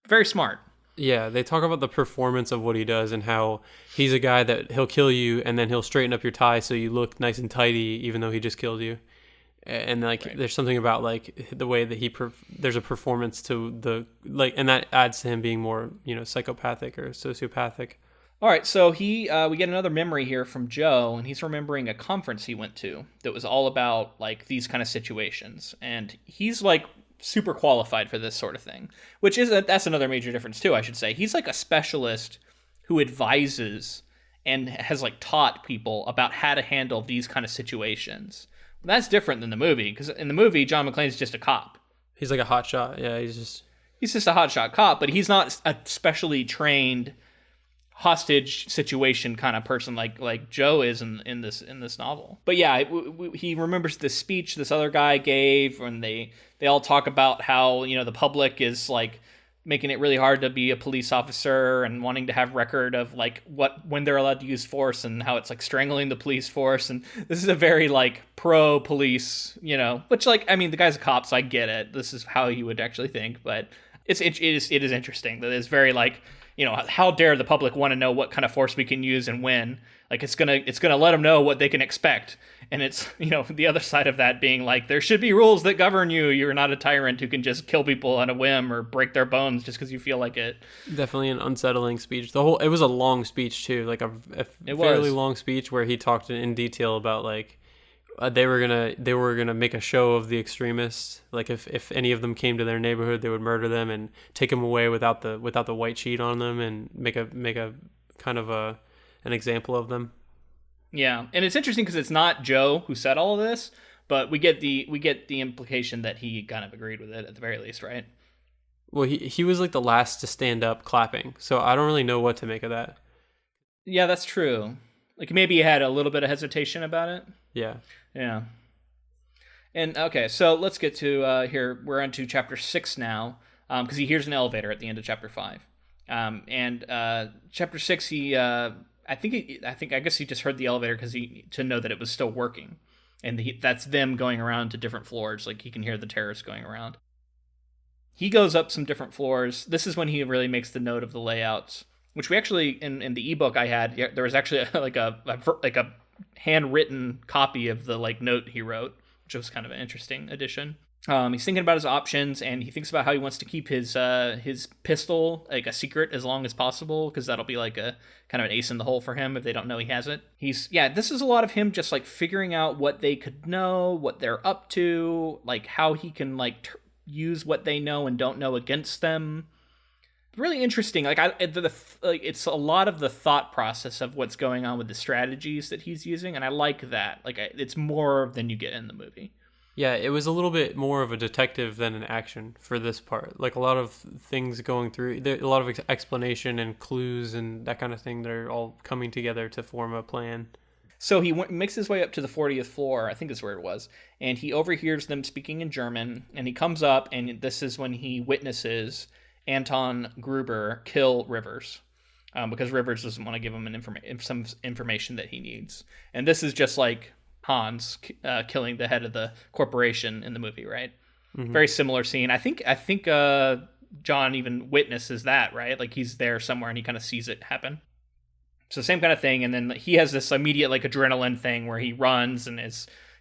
Very smart. Yeah, they talk about the performance of what he does and how he's a guy that he'll kill you and then he'll straighten up your tie so you look nice and tidy even though he just killed you. And like there's something about like the way that there's a performance to the like, and that adds to him being more, psychopathic or sociopathic. All right, so we get another memory here from Joe, and he's remembering a conference he went to that was all about like these kind of situations, and he's like super qualified for this sort of thing, that's another major difference too, I should say. He's like a specialist who advises and has like taught people about how to handle these kind of situations. That's different than the movie, because in the movie, John McClane's just a cop. He's like a hotshot. Yeah, he's just a hotshot cop, but he's not a specially trained hostage situation kind of person like Joe is in this novel. But yeah, he remembers the speech this other guy gave, and they all talk about how the public is like making it really hard to be a police officer and wanting to have record of like when they're allowed to use force and how it's like strangling the police force. And this is a very like pro police, which like, I mean, the guy's a cop, so I get it. This is how he would actually think, but it is interesting that it's very like, how dare the public want to know what kind of force we can use and when? Like, it's gonna let them know what they can expect. And it's, the other side of that being like, there should be rules that govern you. You're not a tyrant who can just kill people on a whim or break their bones just because you feel like it. Definitely an unsettling speech. It was a long speech too, like a fairly long speech where he talked in detail about like they were gonna make a show of the extremists. Like if any of them came to their neighborhood, they would murder them and take them away without the white sheet on them and make a kind of an example of them. Yeah, and it's interesting because it's not Joe who said all of this, but we get the implication that he kind of agreed with it at the very least, right? Well, he was like the last to stand up clapping, so I don't really know what to make of that. Yeah, that's true. Like maybe he had a little bit of hesitation about it. Yeah. Yeah. And okay, so let's get to here. We're on to chapter 6 now, because he hears an elevator at the end of chapter 5. And chapter 6, I guess he just heard the elevator to know that it was still working, and that's them going around to different floors. Like he can hear the terrorists going around. He goes up some different floors. This is when he really makes the note of the layouts, which we actually in the ebook I had. There was actually like a handwritten copy of the like note he wrote, which was kind of an interesting addition. He's thinking about his options, and he thinks about how he wants to keep his pistol like a secret as long as possible, because that'll be like a kind of an ace in the hole for him if they don't know he has it. This is a lot of him just like figuring out what they could know, what they're up to, like how he can like use what they know and don't know against them. Really interesting. Like it's a lot of the thought process of what's going on with the strategies that he's using, and I like that. Like it's more than you get in the movie. Yeah, it was a little bit more of a detective than an action for this part. Like a lot of things going through, a lot of explanation and clues and that kind of thing. They're all coming together to form a plan. So he makes his way up to the 40th floor, I think is where it was, and he overhears them speaking in German, and he comes up, and this is when he witnesses Anton Gruber kill Rivers, because Rivers doesn't want to give him some information that he needs. And this is just like Hans killing the head of the corporation in the movie, right? Mm-hmm. Very similar scene. I think John even witnesses that, right? Like he's there somewhere and he kind of sees it happen. So same kind of thing. And then he has this immediate like adrenaline thing where he runs and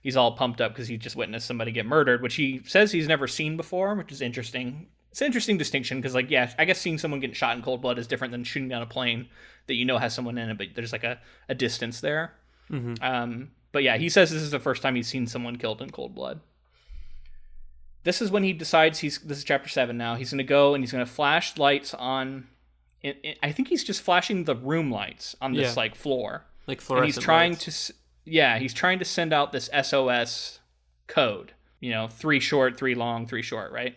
he's all pumped up because he just witnessed somebody get murdered, which he says he's never seen before, which is interesting. It's an interesting distinction because, like, yeah, I guess seeing someone getting shot in cold blood is different than shooting down a plane that has someone in it, but there's like a distance there. Mm-hmm. But yeah, he says this is the first time he's seen someone killed in cold blood. This is when he decides this is chapter 7 now. He's going to go and he's going to flash lights on. I think he's just flashing the room lights on this like floor. Like fluorescent. And he's trying to send out this SOS code. 3 short, 3 long, 3 short, right?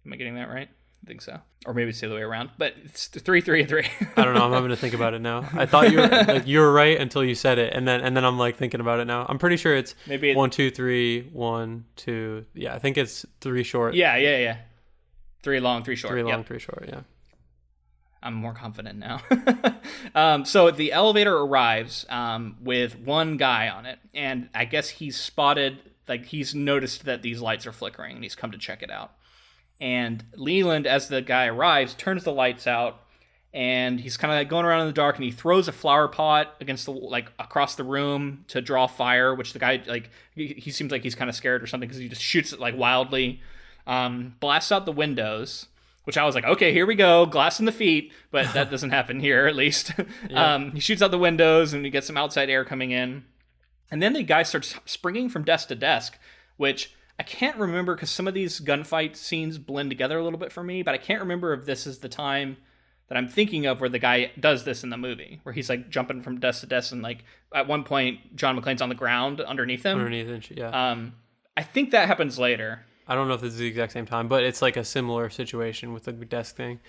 Am I getting that right? I think so. Or maybe it's the other way around. But it's 3, 3, and 3. I don't know. I'm having to think about it now. I thought you were right until you said it, and then I'm like thinking about it now. I'm pretty sure it's maybe 1, 2, 3, 1, 2. Yeah, I think it's 3 short. Yeah. 3 long, 3 short. 3 long, 3 short. Yeah. I'm more confident now. So the elevator arrives with one guy on it, and I guess he's noticed that these lights are flickering, and he's come to check it out. And Leland, as the guy arrives, turns the lights out, and he's kind of like going around in the dark, and he throws a flower pot against across the room to draw fire, which the guy, he seems like he's kind of scared or something because he just shoots it like wildly, blasts out the windows, which I was like, okay, here we go, glass in the feet, but that doesn't happen here, at least. Yeah. He shoots out the windows, and he gets some outside air coming in. And then the guy starts springing from desk to desk, which I can't remember because some of these gunfight scenes blend together a little bit for me, but I can't remember if this is the time that I'm thinking of where the guy does this in the movie, where he's like jumping from desk to desk, and like at one point John McClane's on the ground underneath him. Yeah. I think that happens later. I don't know if this is the exact same time, but it's like a similar situation with the desk thing.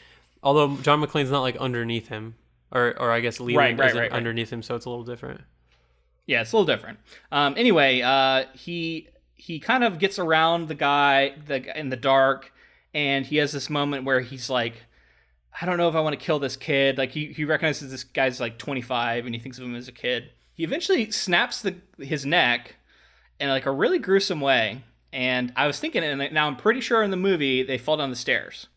Although John McClane's not like underneath him, or I guess Leland isn't underneath him, so it's a little different. Yeah, it's a little different. Anyway, he kind of gets around the guy in the dark, and he has this moment where he's like, I don't know if I want to kill this kid. Like he recognizes this guy's like 25, and he thinks of him as a kid. He eventually snaps his neck in like a really gruesome way. And I was thinking, and now I'm pretty sure in the movie they fall down the stairs,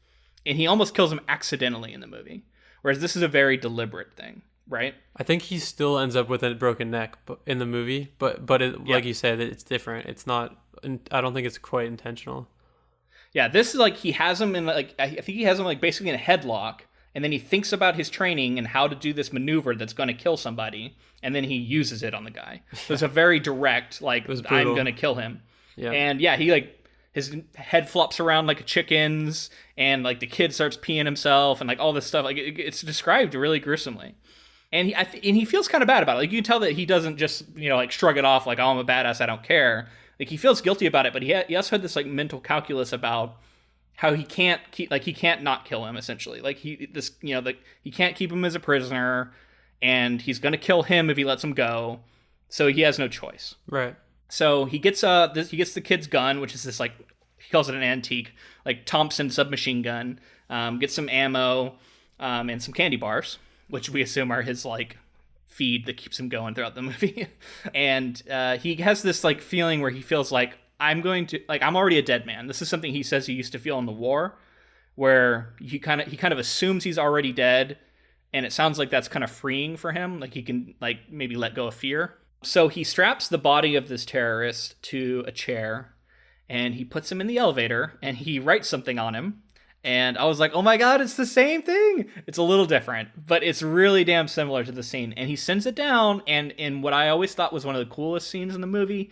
and he almost kills him accidentally in the movie. Whereas this is a very deliberate thing, right? I think he still ends up with a broken neck in the movie, but like you said, it's different. It's not. I don't think it's quite intentional. Yeah, this is like he has him in like I think he has him like basically in a headlock, and then he thinks about his training and how to do this maneuver that's going to kill somebody, and then he uses it on the guy. So it's a very direct like I'm going to kill him. Yeah. And yeah, he like his head flops around like a chicken's, and like the kid starts peeing himself, and like all this stuff. Like it's described really gruesomely. And he feels kind of bad about it. Like you can tell that he doesn't just, you know, like shrug it off like, oh, I'm a badass, I don't care. Like he feels guilty about it, but he also had this like mental calculus about how he can't not kill him essentially. Like he can't keep him as a prisoner, and he's going to kill him if he lets him go. So he has no choice. Right. So he gets the kid's gun, which is this like, he calls it an antique, like Thompson submachine gun. Gets some ammo, and some candy bars, which we assume are his like feed that keeps him going throughout the movie. And he has this like feeling where he feels like I'm already a dead man. This is something he says he used to feel in the war, where he kind of assumes he's already dead, and it sounds like that's kind of freeing for him. Like he can like maybe let go of fear. So he straps the body of this terrorist to a chair, and he puts him in the elevator, and he writes something on him. And I was like, oh my God, it's the same thing. It's a little different, but it's really damn similar to the scene. And he sends it down, and in what I always thought was one of the coolest scenes in the movie,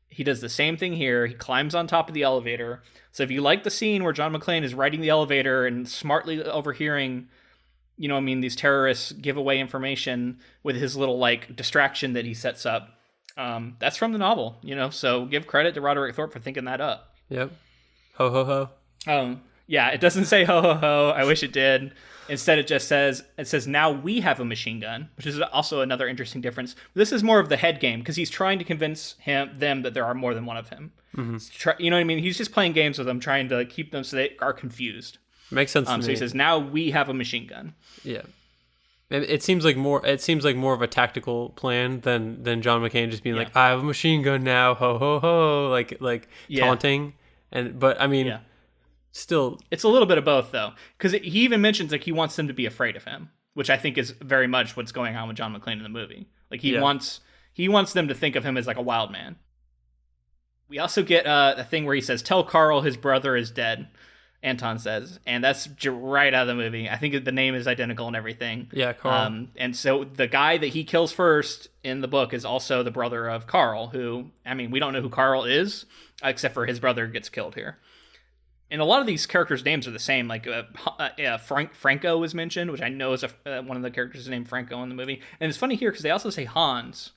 he does the same thing here. He climbs on top of the elevator. So if you like the scene where John McClane is riding the elevator and smartly overhearing, you know, I mean, these terrorists give away information with his little like distraction that he sets up, that's from the novel, you know, so give credit to Roderick Thorp for thinking that up. Yep. Ho, ho, ho. Yeah, it doesn't say ho, ho, ho. I wish it did. Instead, it says, now we have a machine gun, which is also another interesting difference. This is more of the head game, because he's trying to convince them that there are more than one of him. Mm-hmm. You know what I mean? He's just playing games with them, trying to keep them so they are confused. Makes sense to me. So he says, now we have a machine gun. Yeah. It seems like more of a tactical plan than John McClane just being like, I have a machine gun now, ho, ho, ho, like taunting. But I mean... Yeah. Still, it's a little bit of both though, because he even mentions like he wants them to be afraid of him, which I think is very much what's going on with John McClane in the movie. Like he wants them to think of him as like a wild man. We also get a thing where he says, "Tell Carl his brother is dead." Anton says, and that's right out of the movie. I think the name is identical and everything. Yeah, Carl. And so the guy that he kills first in the book is also the brother of Carl, who, I mean, we don't know who Carl is, except for his brother gets killed here. And a lot of these characters' names are the same. Like Franco was mentioned, which I know is one of the characters named Franco in the movie. And it's funny here because they also say Hans.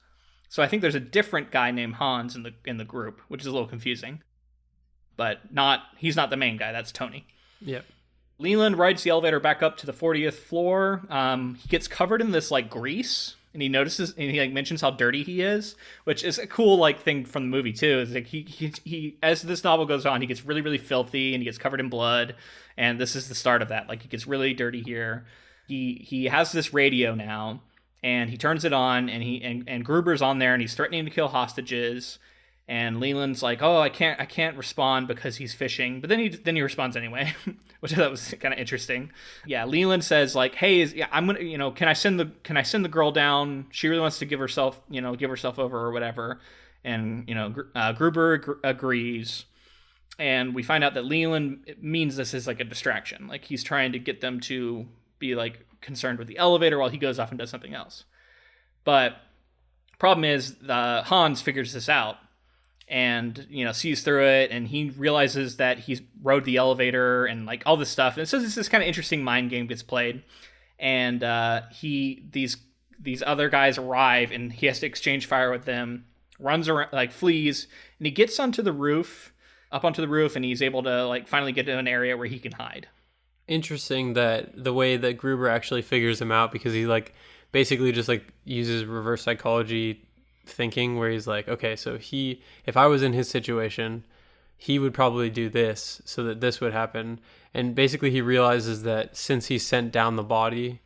So I think there's a different guy named Hans in the group, which is a little confusing. But he's not the main guy. That's Tony. Yep. Leland rides the elevator back up to the 40th floor. He gets covered in this like grease. And he notices, and he like mentions how dirty he is, which is a cool like thing from the movie too. Is like he as this novel goes on, he gets really really filthy and he gets covered in blood, and this is the start of that. Like he gets really dirty here. He has this radio now, and he turns it on, and Gruber's on there, and he's threatening to kill hostages. And Leland's like, "Oh, I can't respond because he's fishing." But then he responds anyway, which I thought was kind of interesting. Yeah, Leland says like, "Hey, I'm gonna, you know, can I send the girl down? She really wants to give herself over or whatever." And you know, Gruber agrees, and we find out that Leland means this is like a distraction. Like he's trying to get them to be like concerned with the elevator while he goes off and does something else. But problem is, Hans figures this out. And, you know, sees through it, and he realizes that he's rode the elevator and like all this stuff. And so this kind of interesting mind game gets played. And these other guys arrive, and he has to exchange fire with them, runs around, like flees, and he gets up onto the roof, and he's able to like finally get to an area where he can hide. Interesting that the way that Gruber actually figures him out, because he like basically just like uses reverse psychology thinking, where he's like, okay, so if I was in his situation, he would probably do this so that this would happen. And basically he realizes that since he sent down the body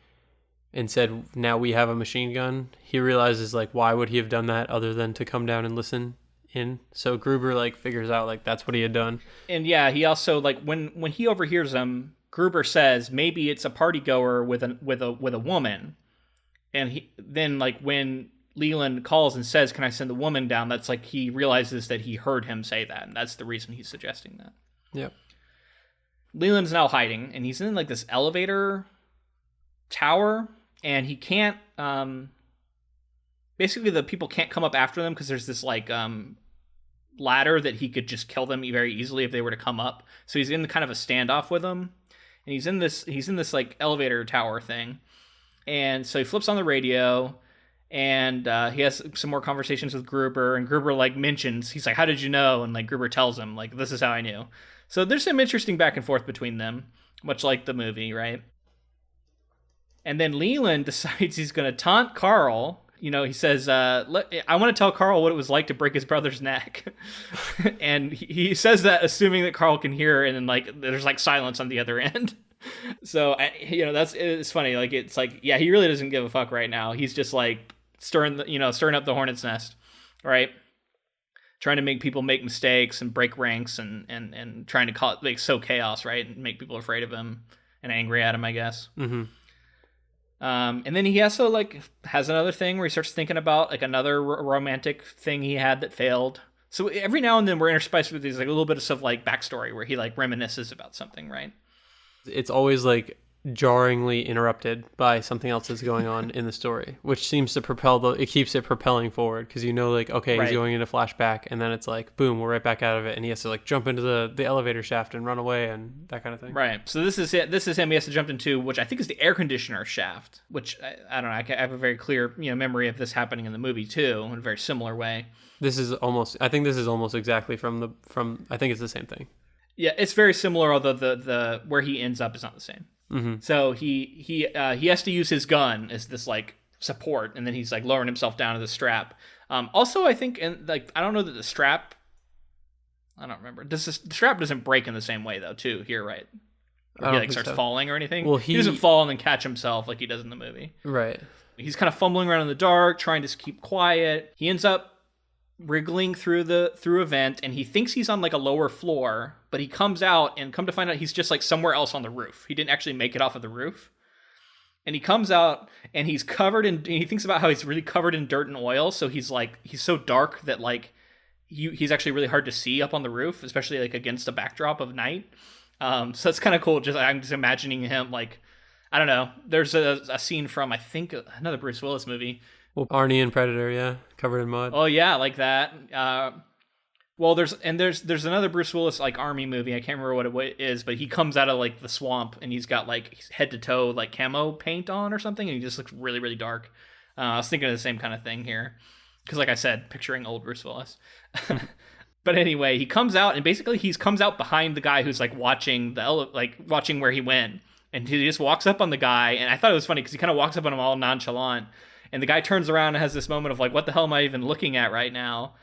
and said, now we have a machine gun, he realizes like, why would he have done that other than to come down and listen in? So Gruber like figures out like that's what he had done. And yeah, he also like when he overhears them, Gruber says maybe it's a party goer with a woman, and then like when Leland calls and says, "Can I send the woman down?" That's like he realizes that he heard him say that, and that's the reason he's suggesting that. Yep. Leland's now hiding, and he's in like this elevator tower, and he can't. Basically, the people can't come up after them because there's this like ladder that he could just kill them very easily if they were to come up. So he's in kind of a standoff with them, and he's in this like elevator tower thing, and so he flips on the radio. And he has some more conversations with Gruber, and Gruber like mentions, he's like, "How did you know?" And like Gruber tells him, like, "This is how I knew." So there's some interesting back and forth between them, much like the movie, right? And then Leland decides he's going to taunt Carl. You know, he says, "I want to tell Carl what it was like to break his brother's neck." And he says that assuming that Carl can hear, and then like there's like silence on the other end. So, you know, it's funny. Like, it's like, yeah, he really doesn't give a fuck right now. He's just like stirring up the hornet's nest, right? Trying to make people make mistakes and break ranks and trying to like sow chaos, right? And make people afraid of him and angry at him, I guess. Mm-hmm. And then he also like has another thing where he starts thinking about like another romantic thing he had that failed. So every now and then we're interspiced with these like a little bit of stuff like backstory where he like reminisces about something, right? It's always like jarringly interrupted by something else that's going on in the story, which seems to it keeps it propelling forward, because you know, like, okay, he's going into flashback, and then it's like, boom, we're right back out of it, and he has to like jump into the elevator shaft and run away and that kind of thing. Right. So this is it. This is him. He has to jump into, which I think is the air conditioner shaft, which I don't know. I have a very clear memory of this happening in the movie too, in a very similar way. I think this is almost exactly from I think it's the same thing. Yeah, it's very similar, although the where he ends up is not the same. Mm-hmm. So he has to use his gun as this like support, and then he's like lowering himself down to the strap. Also, I think, and like I don't know that the strap. I don't remember. The strap doesn't break in the same way though, too. Here, right? Or he like starts falling or anything. Well, he doesn't fall and then catch himself like he does in the movie. Right. He's kind of fumbling around in the dark, trying to keep quiet. He ends up wriggling through a vent, and he thinks he's on like a lower floor, but he comes out and come to find out he's just like somewhere else on the roof. He didn't actually make it off of the roof. And he comes out and he's covered in, he thinks about how he's really covered in dirt and oil. So he's so dark that like he's actually really hard to see up on the roof, especially like against a backdrop of night. So that's kind of cool. I'm just imagining him like, I don't know. There's a scene from, I think, another Bruce Willis movie. Well, Arnie and Predator, yeah, covered in mud. Oh yeah, like that. Well, there's another Bruce Willis like army movie. I can't remember what it is, but he comes out of like the swamp and he's got like head to toe like camo paint on or something, and he just looks really, really dark. I was thinking of the same kind of thing here, because like I said, picturing old Bruce Willis. But anyway, he comes out, and basically he comes out behind the guy who's like watching watching where he went, and he just walks up on the guy. And I thought it was funny because he kind of walks up on him all nonchalant. And the guy turns around and has this moment of like, what the hell am I even looking at right now?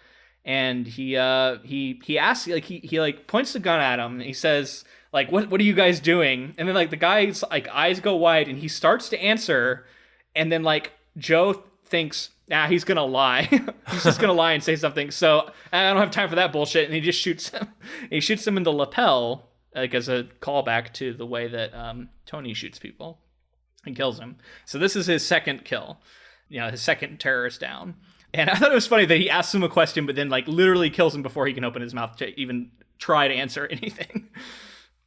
And he asks, like, he like points the gun at him, and he says, like, what are you guys doing? And then like the guy's like eyes go wide, and he starts to answer, and then like Joe thinks, he's gonna lie. He's just gonna lie and say something. So I don't have time for that bullshit. And he just shoots him. He shoots him in the lapel, like as a callback to the way that Tony shoots people, and kills him. So this is his second kill. His second terrorist down. And I thought it was funny that he asks him a question, but then like literally kills him before he can open his mouth to even try to answer anything.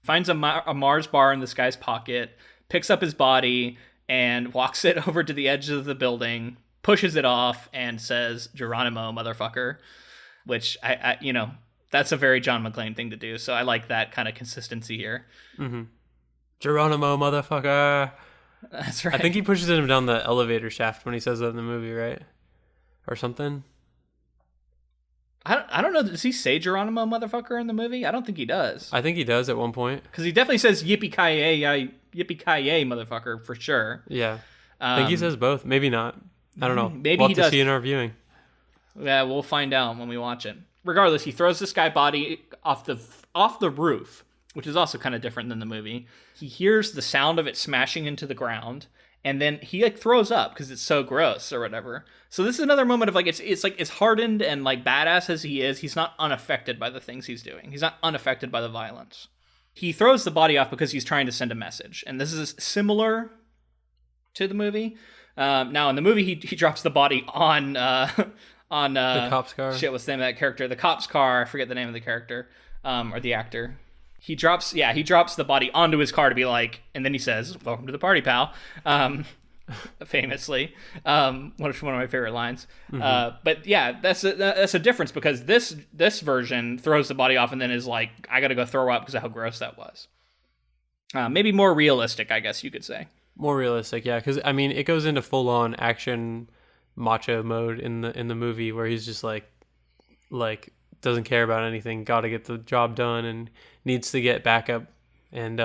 Finds a Mars bar in this guy's pocket, picks up his body, and walks it over to the edge of the building, pushes it off, and says, "Geronimo, motherfucker," which I that's a very John McClane thing to do. So I like that kind of consistency here. Mm-hmm. Geronimo, motherfucker. That's right. I think he pushes him down the elevator shaft when he says that in the movie, right? Or something. I don't know. Does he say Geronimo motherfucker in the movie? I don't think he does. I think he does at one point. Because he definitely says yippee-ki-yay motherfucker for sure. Yeah. I think he says both. Maybe not. I don't know. Maybe we'll he have to does. see in our viewing. Yeah, we'll find out when we watch it. Regardless, he throws this guy's body off the roof, which is also kind of different than the movie. He hears the sound of it smashing into the ground, and then he like throws up because it's so gross or whatever. So this is another moment of like it's like as hardened and like badass as he is, he's not unaffected by the things he's doing. He's not unaffected by the violence. he throws the body off because he's trying to send a message. And this is similar to the movie. Now in the movie, he drops the body on the cop's car. Shit, what's the name of that character? The cop's car. I forget the name of the character or the actor. He drops the body onto his car to be like, and then he says, "Welcome to the party, pal." Famously, one of my favorite lines. But yeah, that's a difference, because this version throws the body off and then is like, "I got to go throw up" because of how gross that was. Maybe more realistic, I guess you could say. More realistic, yeah, because I mean, it goes into full on action macho mode in the movie, where he's just like doesn't care about anything, got to get the job done, and needs to get backup. And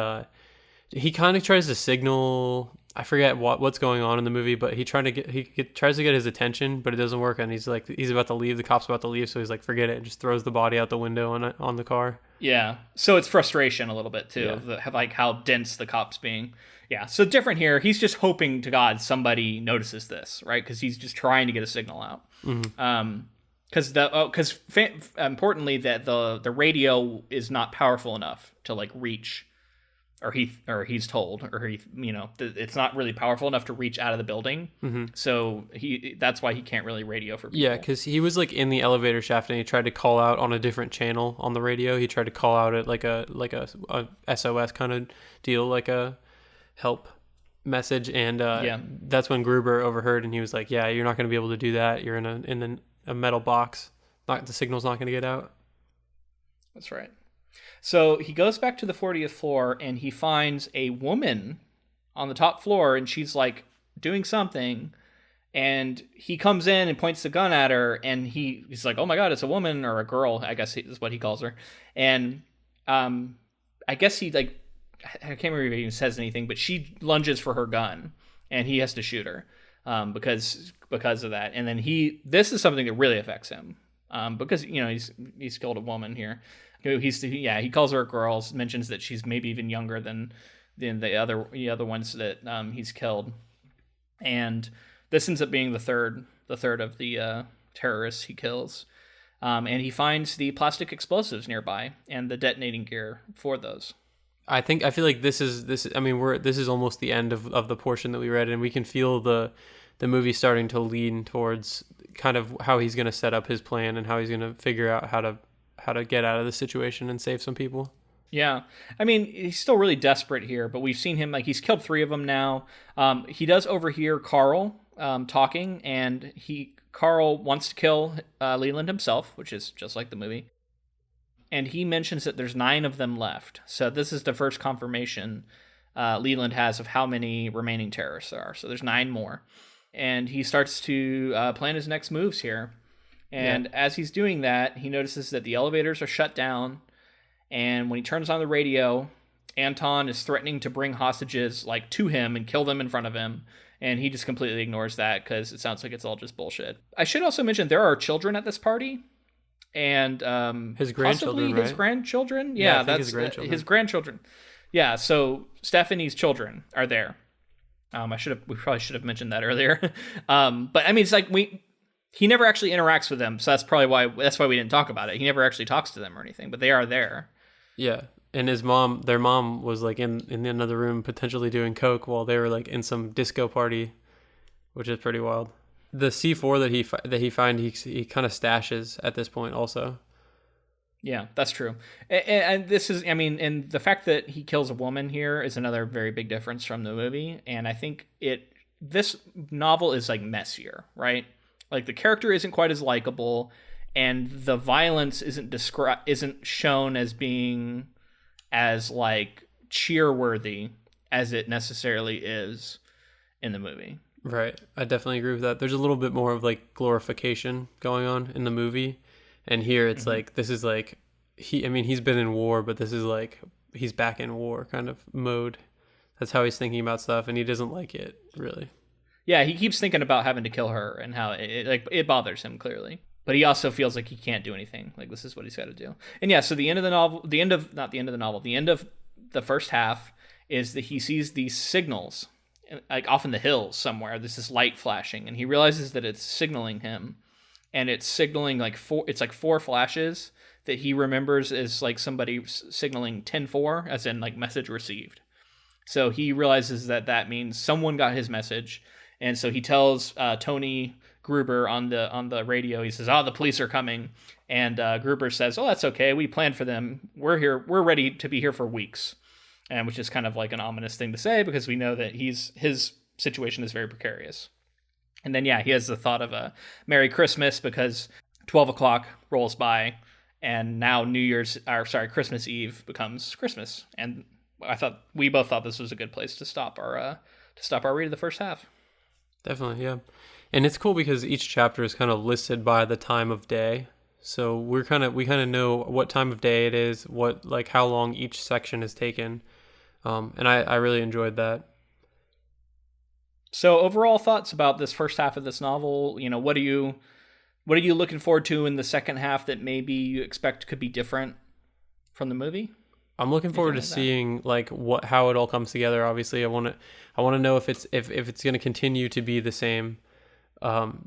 he kind of tries to signal, I forget what's going on in the movie, but he tries to get his attention, but it doesn't work. And he's about to leave. The cop's about to leave, so he's like, forget it, and just throws the body out the window on the car. Yeah. So it's frustration a little bit too, of like how dense the cop's being. Yeah. So different here. He's just hoping to God somebody notices this, right? Because he's just trying to get a signal out. Because importantly, that the radio is not powerful enough to like reach, he's told, it's not really powerful enough to reach out of the building. So that's why he can't really radio for people. Yeah, because he was like in the elevator shaft and he tried to call out on a different channel on the radio. He tried to call out at like a SOS kind of deal, like a help message, and that's when Gruber overheard, and he was like, "Yeah, you're not going to be able to do that. You're in a metal box. The signal's not going to get out." That's right. So he goes back to the 40th floor and he finds a woman on the top floor, and she's like doing something, and he comes in and points the gun at her, and he's like, "Oh my God, it's a woman," or a girl, I guess is what he calls her. And I guess he like, I can't remember if he even says anything, but she lunges for her gun and he has to shoot her because of that. And then this is something that really affects him because he's killed a woman here. He calls her a girl, mentions that she's maybe even younger than the other ones that he's killed. And this ends up being the third of the terrorists he kills. And he finds the plastic explosives nearby and the detonating gear for those. I feel like this is I mean, this is almost the end of the portion that we read, and we can feel the movie starting to lean towards kind of how he's going to set up his plan and how he's going to figure out how to get out of the situation and save some people. Yeah. I mean, he's still really desperate here, but we've seen him, like, he's killed 3 of them now. He does overhear Carl talking, and Carl wants to kill Leland himself, which is just like the movie. And he mentions that there's 9 of them left. So this is the first confirmation Leland has of how many remaining terrorists there are. So there's 9 more. And he starts to plan his next moves here. And as he's doing that, he notices that the elevators are shut down. And when he turns on the radio, Anton is threatening to bring hostages like to him and kill them in front of him. And he just completely ignores that because it sounds like it's all just bullshit. I should also mention there are children at this party. And his grandchildren, possibly his grandchildren. Yeah, that's his grandchildren. Yeah, so Stephanie's children are there. We probably should have mentioned that earlier. But I mean, it's like he never actually interacts with them, so that's probably why we didn't talk about it. He never actually talks to them or anything, but they are there. Yeah, and their mom was like in another room potentially doing coke while they were like in some disco party, which is pretty wild. The C4 that he finds, he kind of stashes at this point also. Yeah, that's true. And this is, I mean, and the fact that he kills a woman here is another very big difference from the movie. And I think this novel is like messier, right? Like the character isn't quite as likable, and the violence isn't shown as being as like cheer-worthy as it necessarily is in the movie. Right. I definitely agree with that. There's a little bit more of like glorification going on in the movie. And here it's like, this is like, he's been in war, but this is like, he's back in war kind of mode. That's how he's thinking about stuff, and he doesn't like it, really. Yeah, he keeps thinking about having to kill her and how it bothers him, clearly. But he also feels like he can't do anything. Like, this is what he's got to do. And yeah, so the end of the first half is that he sees these signals, like off in the hills somewhere. There's this light flashing, and he realizes that it's signaling him. And it's signaling like 4 flashes that he remembers is like somebody signaling 10-4, as in like message received. So he realizes that means someone got his message, and so he tells Tony Gruber on the radio. He says, "Oh, the police are coming," and Gruber says, "Oh, that's okay. We planned for them. We're here. We're ready to be here for weeks," and which is kind of like an ominous thing to say because we know that his situation is very precarious. And then he has the thought of a Merry Christmas because 12 o'clock rolls by, and now Christmas Eve becomes Christmas, and we both thought this was a good place to stop our read of the first half. Definitely, yeah. And it's cool because each chapter is kind of listed by the time of day. So we kind of know what time of day it is, how long each section is taken. And I really enjoyed that. So overall thoughts about this first half of this novel, what are you looking forward to in the second half that maybe you expect could be different from the movie? I'm looking forward to seeing how it all comes together. Obviously, I want to know if it's going to continue to be the same,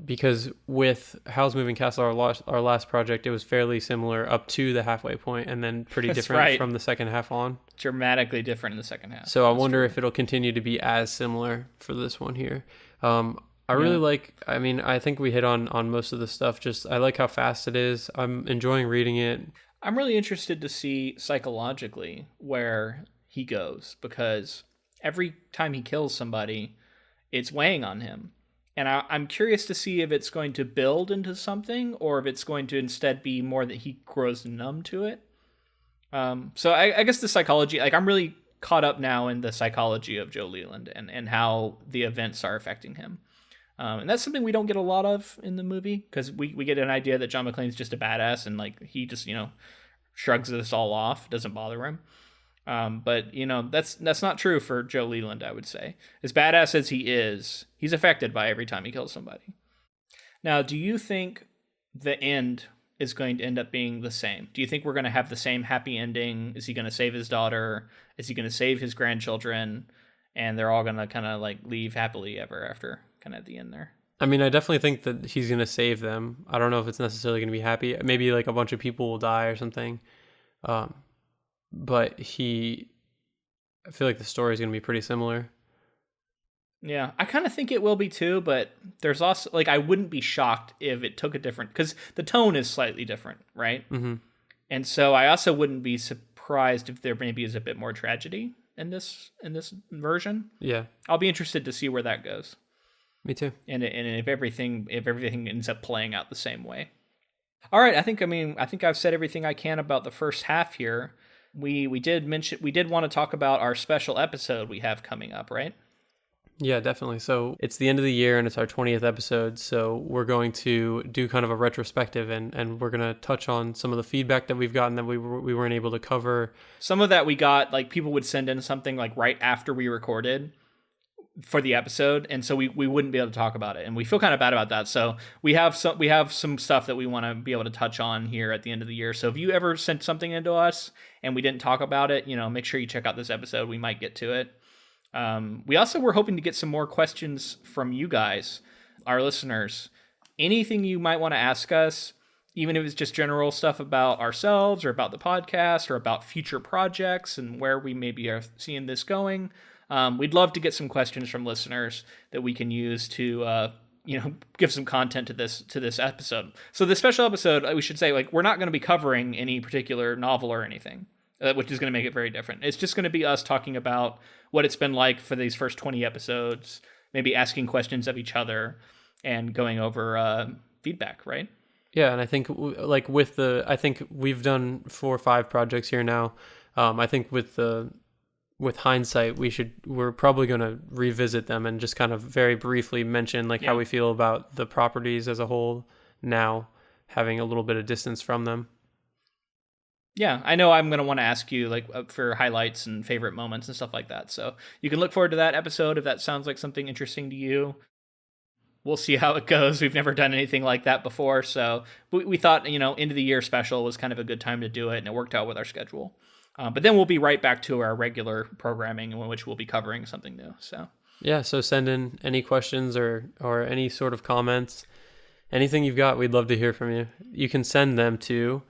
because with Howl's Moving Castle, our last project, it was fairly similar up to the halfway point, and then pretty different from the second half on. Dramatically different in the second half. So I wonder if it'll continue to be as similar for this one here. I really like. I mean, I think we hit on most of the stuff. Just I like how fast it is. I'm enjoying reading it. I'm really interested to see psychologically where he goes, because every time he kills somebody, it's weighing on him. And I'm curious to see if it's going to build into something or if it's going to instead be more that he grows numb to it. So I guess the psychology, I'm really caught up now in the psychology of Joe Leland and how the events are affecting him. And that's something we don't get a lot of in the movie, because we get an idea that John McClane's just a badass and he just, shrugs this all off, doesn't bother him. But that's not true for Joe Leland, I would say. As badass as he is, he's affected by every time he kills somebody. Now, do you think the end is going to end up being the same? Do you think we're going to have the same happy ending? Is he going to save his daughter? Is he going to save his grandchildren? And they're all going to kind of leave happily ever after, kind of at the end there. I mean, I definitely think that he's going to save them. I don't know if it's necessarily going to be happy. Maybe a bunch of people will die or something. But I feel like the story is going to be pretty similar. Yeah, I kind of think it will be too, but there's also, I wouldn't be shocked if it took a different, because the tone is slightly different, right? Mm-hmm. And so I also wouldn't be surprised if there maybe is a bit more tragedy in this version. Yeah. I'll be interested to see where that goes. Me too. And if everything ends up playing out the same way. All right, I think I've said everything I can about the first half here. We did want to talk about our special episode we have coming up, right? Yeah, definitely. So it's the end of the year and it's our 20th episode. So we're going to do kind of a retrospective and we're going to touch on some of the feedback that we've gotten that we weren't able to cover. Some of that we got, people would send in something right after we recorded for the episode, and so we wouldn't be able to talk about it, and we feel kind of bad about that. So we have some stuff that we want to be able to touch on here at the end of the year. So if you ever sent something into us and we didn't talk about it, make sure you check out this episode. We might get to it. We also were hoping to get some more questions from you guys, our listeners. Anything you might want to ask us, even if it's just general stuff about ourselves or about the podcast or about future projects and where we maybe are seeing this going. We'd love to get some questions from listeners that we can use to, give some content to this episode. So the special episode, we should say, we're not going to be covering any particular novel or anything, which is going to make it very different. It's just going to be us talking about what it's been like for these first 20 episodes, maybe asking questions of each other and going over feedback, right? Yeah, and I think I think we've done 4 or 5 projects here now. I think with hindsight, we're probably going to revisit them and just kind of very briefly mention how we feel about the properties as a whole now, having a little bit of distance from them. Yeah, I know I'm going to want to ask you for highlights and favorite moments and stuff like that. So you can look forward to that episode if that sounds like something interesting to you. We'll see how it goes. We've never done anything like that before. So we thought, end of the year special was kind of a good time to do it, and it worked out with our schedule. But then we'll be right back to our regular programming in which we'll be covering something new. So yeah, so send in any questions or any sort of comments, anything you've got. We'd love to hear from you. You can send them to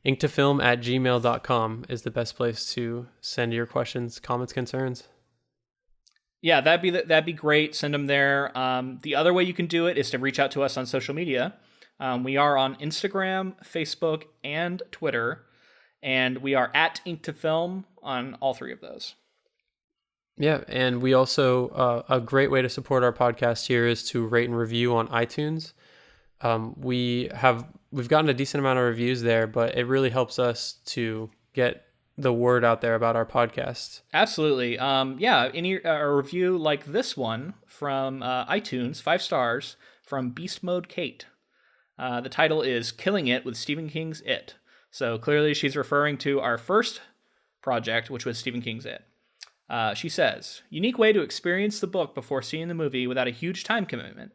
Inktofilm@gmail.com is the best place to send your questions, comments, concerns. Yeah, that'd be great. Send them there. The other way you can do it is to reach out to us on social media. We are on Instagram, Facebook, and Twitter, and we are at Ink2Film on all three of those. Yeah, and we also, a great way to support our podcast here is to rate and review on iTunes. We've gotten a decent amount of reviews there, but it really helps us to get the word out there about our podcast. Absolutely. A review like this one from iTunes, 5 stars, from Beast Mode Kate. The title is Killing It with Stephen King's It. So clearly she's referring to our first project, which was Stephen King's It. She says, unique way to experience the book before seeing the movie without a huge time commitment.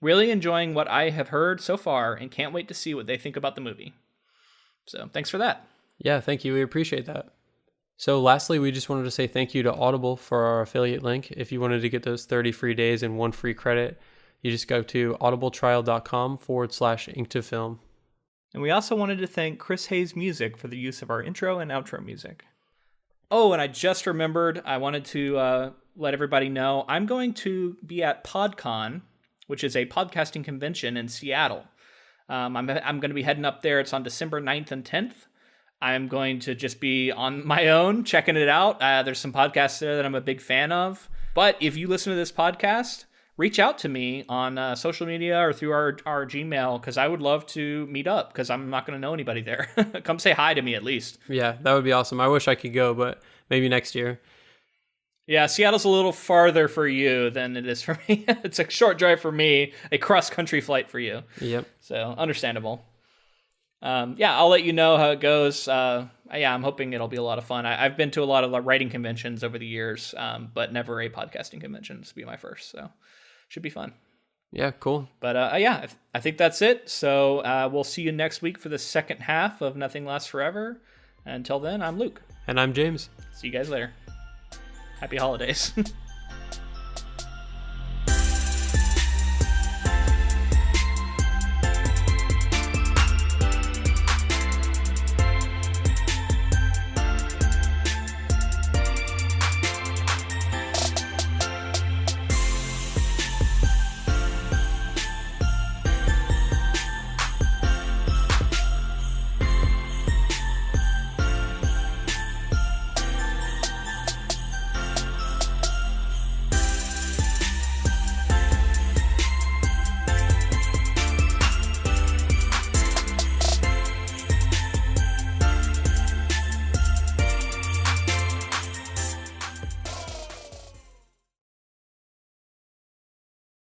Really enjoying what I have heard so far and can't wait to see what they think about the movie. So thanks for that. Yeah, thank you. We appreciate that. So lastly, we just wanted to say thank you to Audible for our affiliate link. If you wanted to get those 30 free days and 1 free credit, you just go to audibletrial.com/Ink2Film. And we also wanted to thank Chris Hayes Music for the use of our intro and outro music. Oh, and I just remembered, I wanted to let everybody know, I'm going to be at PodCon, which is a podcasting convention in Seattle. I'm going to be heading up there. It's on December 9th and 10th. I'm going to just be on my own, checking it out. There's some podcasts there that I'm a big fan of. But if you listen to this podcast, reach out to me on social media or through our Gmail, because I would love to meet up, because I'm not going to know anybody there. Come say hi to me at least. Yeah, that would be awesome. I wish I could go, but maybe next year. Yeah, Seattle's a little farther for you than it is for me. It's a short drive for me, a cross-country flight for you. Yep. So, understandable. I'll let you know how it goes. I'm hoping it'll be a lot of fun. I've been to a lot of writing conventions over the years, but never a podcasting convention. This will be my first, so should be fun. Yeah, cool. But I think that's it. So we'll see you next week for the second half of Nothing Lasts Forever. Until then, I'm Luke. And I'm James. See you guys later. Happy holidays.